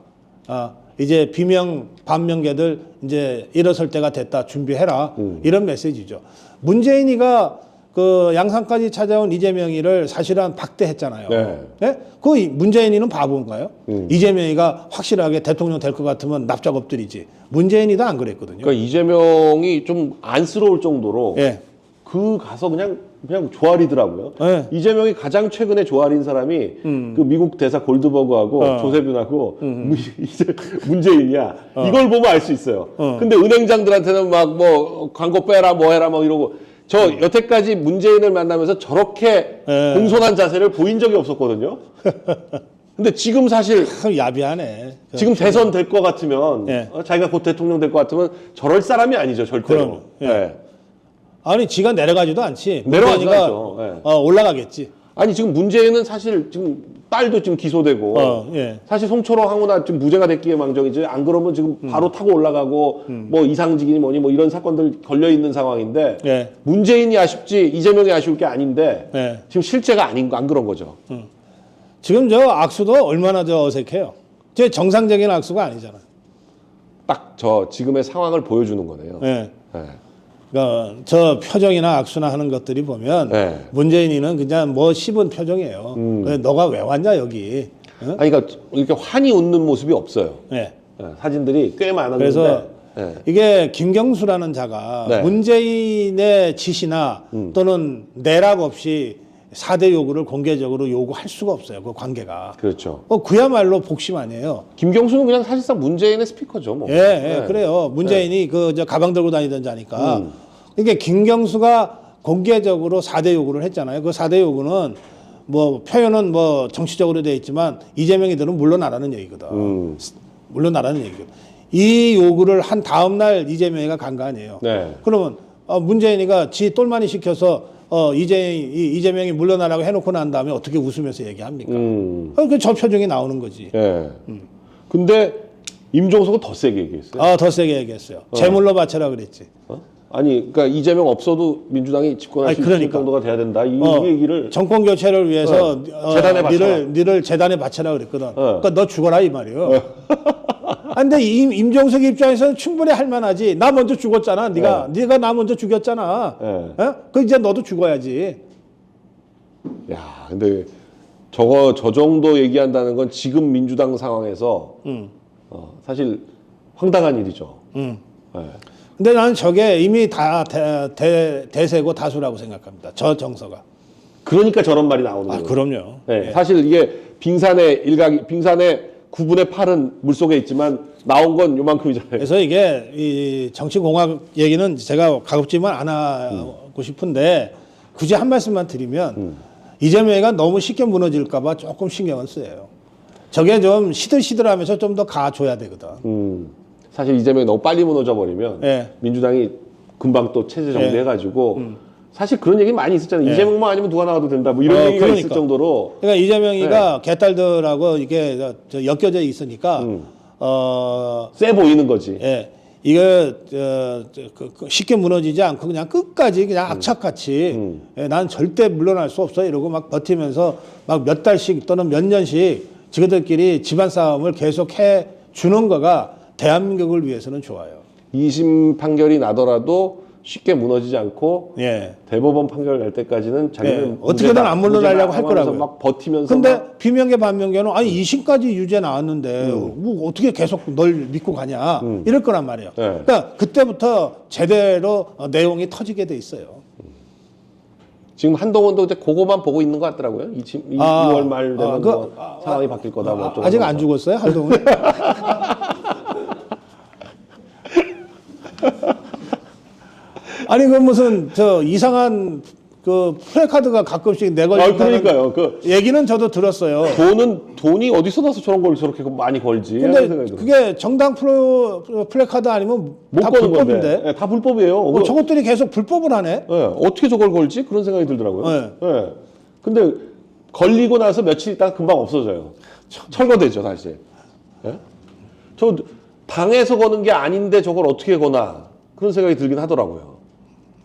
이제 비명 반명계들 이제 일어설 때가 됐다. 준비해라. 이런 메시지죠. 문재인이가 그 양산까지 찾아온 이재명이를 사실은 박대했잖아요. 그 문재인이는 바보인가요? 이재명이가 확실하게 대통령 될 것 같으면 납작엎드리지. 문재인이도 안 그랬거든요. 그러니까 이재명이 좀 안쓰러울 정도로 그 가서 그냥 조아리더라고요. 이재명이 가장 최근에 조아린 사람이 그 미국 대사 골드버그하고 조세균하고 이제 문재인이야. 이걸 보면 알 수 있어요. 근데 은행장들한테는 막 뭐 광고 빼라 뭐 해라 막 이러고 저 여태까지 문재인을 만나면서 저렇게 공손한 자세를 보인 적이 없었거든요. 근데 지금 사실 야비하네. 지금 대선 될 것 같으면 자기가 곧 대통령 될 것 같으면 저럴 사람이 아니죠 절대로. 아니 지가 내려가지도 않지. 내려가지도 않죠. 올라가겠지. 아니 지금 문재인은 사실 지금 딸도 지금 기소되고 사실 송철호 황운하 지금 무죄가 됐기에 망정이지 안 그러면 지금 바로 타고 올라가고 뭐 이상직이니 뭐니 뭐 이런 사건들 걸려 있는 상황인데 문재인이 아쉽지 이재명이 아쉬울 게 아닌데 지금 실제가 안 그런 거죠. 지금 저 악수도 얼마나 어색해요. 저 정상적인 악수가 아니잖아. 딱 저 지금의 상황을 보여주는 거네요. 그러니까 저 표정이나 악수나 하는 것들이 보면 문재인이는 그냥 뭐 씹은 표정이에요. 너가 왜 왔냐 여기. 아니 그러니까 이렇게 환히 웃는 모습이 없어요. 사진들이 꽤 많았는데. 그래서 이게 김경수라는 자가 문재인의 지시나 또는 내락 없이 4대 요구를 공개적으로 요구할 수가 없어요. 그 관계가. 그렇죠. 그야말로 복심 아니에요. 김경수는 그냥 사실상 문재인의 스피커죠. 뭐. 그래요. 문재인이 그 저 가방 들고 다니던 자니까. 이게 김경수가 공개적으로 4대 요구를 했잖아요. 그 4대 요구는 뭐 표현은 뭐 정치적으로 돼 있지만 이재명이들은 물러나라는 얘기거든. 물러나라는 얘기거든. 이 요구를 한 다음 날 이재명이가 간 거 아니에요. 네. 그러면 문재인이가 지 똘마니 시켜서 이재명이 물러나라고 해놓고 난 다음에 어떻게 웃으면서 얘기합니까? 그 저 표정이 나오는 거지. 예. 근데 임종석은 더 세게 얘기했어요. 더 세게 얘기했어요. 제물로 바쳐라 그랬지. 아니, 그러니까 이재명 없어도 민주당이 집권할 수 있을 정도가 돼야 된다. 이 얘기를 정권 교체를 위해서 재단에 바쳐라. 니를 재단에 바쳐라 그랬거든. 그러니까 너 죽어라 이 말이요. 근데 임종석 입장에서는 충분히 할 만하지. 나 먼저 죽었잖아. 네가 나 먼저 죽였잖아. 그 이제 너도 죽어야지. 야, 근데 저 정도 얘기한다는 건 지금 민주당 상황에서 사실 황당한 일이죠. 네. 근데 나는 저게 이미 다 대세고 다수라고 생각합니다. 저 정서가. 그러니까 저런 말이 나오는 거예요. 그럼요. 네, 사실 이게 빙산의 9분의 8은 물속에 있지만 나온 건 요만큼이잖아요. 그래서 이게 이 정치공학 얘기는 제가 가급지만 안 하고 싶은데 굳이 한 말씀만 드리면 이재명이가 너무 쉽게 무너질까 봐 조금 신경을 써요. 저게 좀 시들시들하면서 좀 더 가줘야 되거든. 사실 이재명이 너무 빨리 무너져 버리면 민주당이 금방 또 체제 정비해가지고 사실 그런 얘기 많이 있었잖아요. 이재명만 아니면 누가 나와도 된다. 뭐 이런 얘기가 있을 정도로. 그러니까 이재명이가 개딸들하고 이게 엮여져 있으니까 세 보이는 거지. 이거 쉽게 무너지지 않고 그냥 끝까지 그냥 악착같이 난 절대 물러날 수 없어 이러고 막 버티면서 막 몇 달씩 또는 몇 년씩 지그들끼리 집안 싸움을 계속 해 주는 거가 대한민국을 위해서는 좋아요. 2심 판결이 나더라도 쉽게 무너지지 않고 대법원 판결 낼 때까지는 자기는 어떻게든 안 물러나려고 할 거라고요. 막 버티면서. 근데 비명계 반명계는 아니 2심까지 유죄 나왔는데 뭐 어떻게 계속 널 믿고 가냐 이럴 거란 말이에요. 그러니까 그때부터 제대로 내용이 터지게 돼 있어요. 지금 한동훈도 이제 그거만 보고 있는 것 같더라고요. 2월 말 되면 상황이 바뀔 거다. 뭐 아직 안 죽었어요, 한동훈? 아니 그 무슨 저 이상한 그 플래카드가 가끔씩 내걸린다는 그러니까요. 그 얘기는 저도 들었어요. 돈이 어디서 나서 저런 걸 저렇게 많이 걸지? 근데 그게 정당 플래카드 아니면 다 불법인데? 네, 다 불법이에요. 저것들이 계속 불법을 하네? 어떻게 저걸 걸지? 그런 생각이 들더라고요. 근데 걸리고 나서 며칠 있다가 금방 없어져요. 철거되죠, 다시. 저 당에서 거는 게 아닌데 저걸 어떻게 거나 그런 생각이 들긴 하더라고요.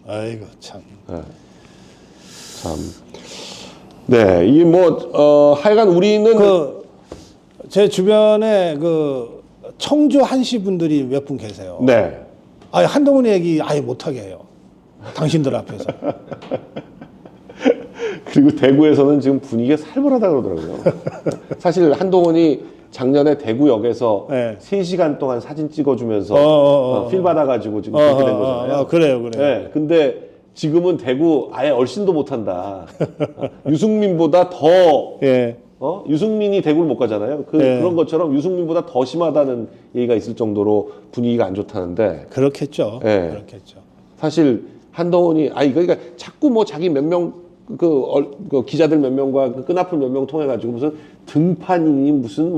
아이고 참. 참. 네, 이 하여간 우리는 제 주변에 그 청주 한시 분들이 몇 분 계세요. 네. 아예 한동훈 얘기 아예 못하게 해요. 당신들 앞에서. 그리고 대구에서는 지금 분위기가 살벌하다 그러더라고요. 사실 한동훈이 작년에 대구역에서 3시간 동안 사진 찍어주면서 필 받아가지고 지금 그렇게 된 거잖아요. 그래요. 네, 근데 지금은 대구 아예 얼씬도 못한다. 유승민보다 더 유승민이 대구를 못 가잖아요. 그런 것처럼 유승민보다 더 심하다는 얘기가 있을 정도로 분위기가 안 좋다는데. 그렇겠죠. 그렇겠죠. 사실 한동훈이 그러니까 자꾸 자기 몇 명 그 기자들 몇 명과 그 끈앞을 몇 명 통해 가지고 무슨 등판이니 무슨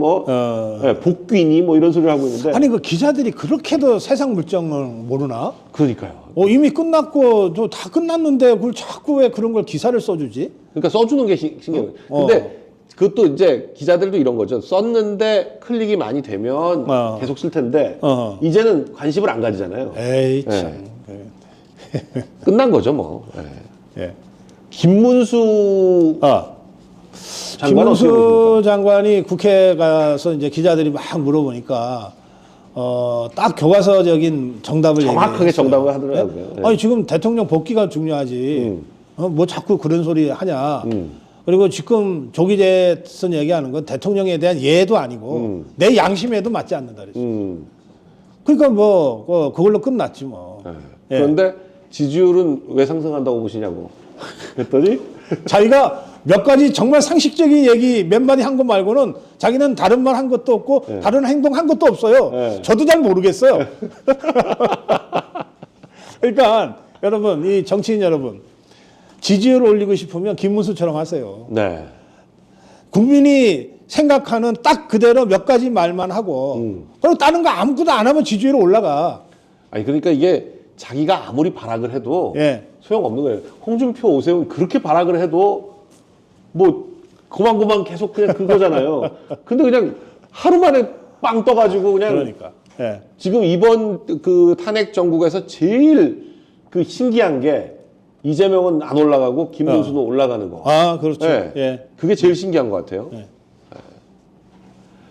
복귀니 이런 소리를 하고 있는데. 아니 그 기자들이 그렇게도 세상 물정을 모르나? 그러니까요. 이미 끝났고 다 끝났는데 그걸 자꾸 왜 그런 걸 기사를 써주지? 그러니까 써주는 게 신기해요. 근데 그것도 이제 기자들도 이런 거죠. 썼는데 클릭이 많이 되면 계속 쓸 텐데 이제는 관심을 안 가지잖아요. 에이 참. 끝난 거죠 뭐. 김문수 장관이 국회에 가서 이제 기자들이 막 물어보니까 딱 교과서적인 정답을 정확하게 얘기했어요. 정답을 하더라고요. 아니 지금 대통령 복귀가 중요하지. 뭐 자꾸 그런 소리 하냐. 그리고 지금 조기재 선 얘기하는 건 대통령에 대한 예도 아니고 내 양심에도 맞지 않는다 그랬어. 그러니까 그걸로 끝났지 뭐. 그런데 지지율은 왜 상승한다고 보시냐고. 그랬더니 자기가 몇 가지 정말 상식적인 얘기 몇 마디 한 거 말고는 자기는 다른 말 한 것도 없고 다른 행동 한 것도 없어요. 저도 잘 모르겠어요. 그러니까 여러분, 이 정치인 여러분, 지지율을 올리고 싶으면 김문수처럼 하세요. 네. 국민이 생각하는 딱 그대로 몇 가지 말만 하고 그리고 다른 거 아무것도 안 하면 지지율이 올라가. 아니 그러니까 이게 자기가 아무리 발악을 해도 예. 소용없는 거예요. 홍준표, 오세훈 그렇게 발악을 해도 뭐 고만고만 계속 그냥 그거잖아요. 근데 그냥 하루 만에 빵 떠가지고 그냥 그러니까. 예. 지금 이번 그 탄핵 정국에서 제일 그 신기한 게 이재명은 안 올라가고 김문수는 올라가는 거. 아, 그렇죠. 네. 예. 그게 제일 신기한 것 같아요. 네.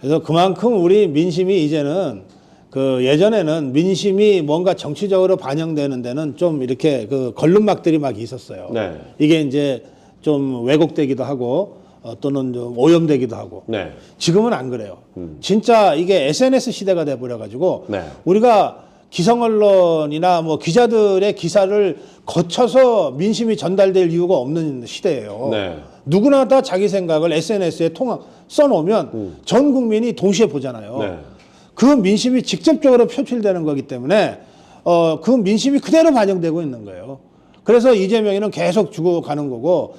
그래서 그만큼 우리 민심이 이제는 그 예전에는 민심이 뭔가 정치적으로 반영되는 데는 좀 이렇게 그 걸름막들이 막 있었어요. 네. 이게 이제 좀 왜곡되기도 하고 또는 좀 오염되기도 하고. 네. 지금은 안 그래요. 진짜 이게 SNS 시대가 돼버려 가지고 네. 우리가 기성 언론이나 뭐 기자들의 기사를 거쳐서 민심이 전달될 이유가 없는 시대예요. 네. 누구나 다 자기 생각을 SNS에 써놓으면 전 국민이 동시에 보잖아요. 네. 그 민심이 직접적으로 표출되는 거기 때문에 그 민심이 그대로 반영되고 있는 거예요. 그래서 이재명이는 계속 주고 가는 거고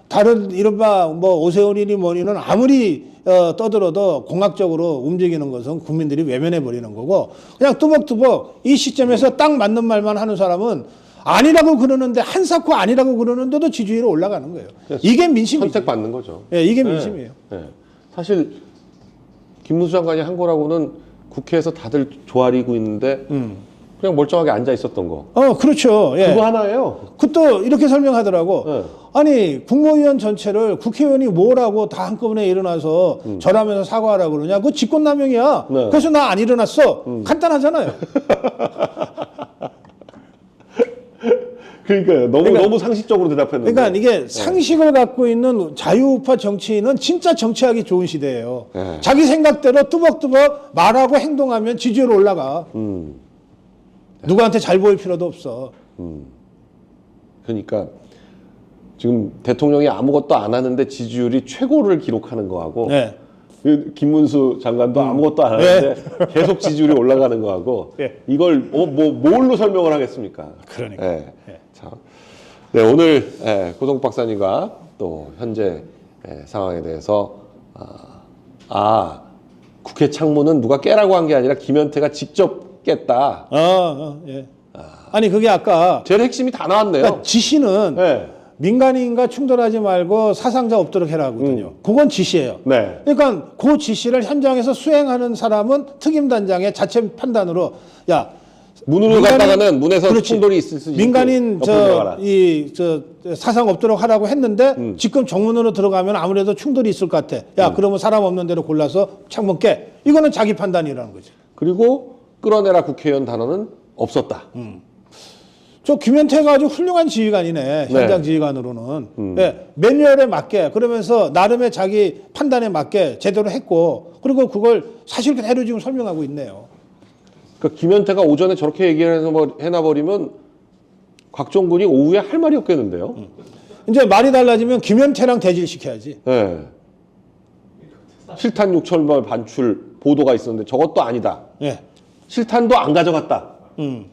다른 이른바 뭐 오세훈이니 뭐니는 아무리 떠들어도 공학적으로 움직이는 것은 국민들이 외면해 버리는 거고 그냥 뚜벅뚜벅 이 시점에서 딱 맞는 말만 하는 사람은 아니라고 그러는데 한사코 아니라고 그러는데도 지지율이 올라가는 거예요. 이게 민심이죠. 선택받는 거죠. 예, 이게 민심이에요. 네. 사실 김문수 장관이 한 거라고는 국회에서 다들 조아리고 있는데 그냥 멀쩡하게 앉아 있었던 거. 그렇죠. 예. 그거 하나예요. 그것도 이렇게 설명하더라고. 네. 아니 국무위원 전체를 국회의원이 뭐라고 다 한꺼번에 일어나서 절하면서 사과하라고 그러냐? 그거 직권남용이야. 네. 그래서 나 안 일어났어. 간단하잖아요. 그러니까요. 너무 상식적으로 대답했는데. 그러니까 이게 상식을 갖고 있는 자유우파 정치인은 진짜 정치하기 좋은 시대예요. 네. 자기 생각대로 뚜벅뚜벅 말하고 행동하면 지지율 올라가. 누구한테 잘 보일 필요도 없어. 그러니까 지금 대통령이 아무것도 안 하는데 지지율이 최고를 기록하는 거하고 네. 그 김문수 장관도 아무것도 안 하는데 계속 지지율이 올라가는 거하고 네. 이걸 뭘로 설명을 하겠습니까? 그러니까. 네. 참. 네, 오늘 고동 박사님과 또 현재 상황에 대해서 국회 창문은 누가 깨라고 한 게 아니라 김현태가 직접 깼다. 예. 아니 그게 아까 제일 핵심이 다 나왔네요. 그러니까 지시는 네. 민간인과 충돌하지 말고 사상자 없도록 해라 하거든요. 그건 지시예요. 네. 그러니까 그 지시를 현장에서 수행하는 사람은 특임단장의 자체 판단으로 야 문으로 갔다가는 문에서 그렇지. 충돌이 있을 수 있고 민간인 옆으로 들어가라. 사상 없도록 하라고 했는데 지금 정문으로 들어가면 아무래도 충돌이 있을 것 같아. 야 그러면 사람 없는 데로 골라서 창문 깨. 이거는 자기 판단이라는 거지. 그리고 끌어내라 국회의원 단어는 없었다. 저 김현태가 아주 훌륭한 지휘관이네. 현장 지휘관으로는. 네, 매뉴얼에 맞게 그러면서 나름의 자기 판단에 맞게 제대로 했고 그리고 그걸 사실 그대로 지금 설명하고 있네요. 그러니까 김현태가 오전에 저렇게 얘기를 해놔버리면 곽종군이 오후에 할 말이 없겠는데요. 이제 말이 달라지면 김현태랑 대질시켜야지. 네. 실탄 6천발 반출 보도가 있었는데 저것도 아니다. 예. 실탄도 안 가져갔다. 네.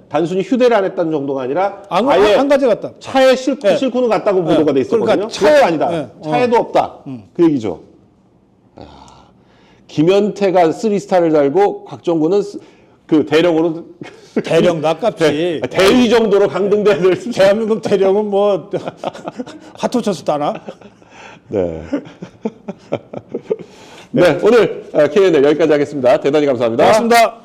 단순히 휴대를 안 했다는 정도가 아니라 아예 안 가져갔다. 차에 싣고는 갔다고 보도가 돼 있었거든요. 그러니까 차도 아니다. 차에도 없다. 그 얘기죠. 김현태가 3스타를 달고 곽정구는 그 대령으로 대령도 아깝지. 대위 정도로 강등돼야 될 수. 대한민국 대령은 뭐 하토 쳐서 따나? 네. 네, 오늘 K&A 여기까지 하겠습니다. 대단히 감사합니다. 고맙습니다.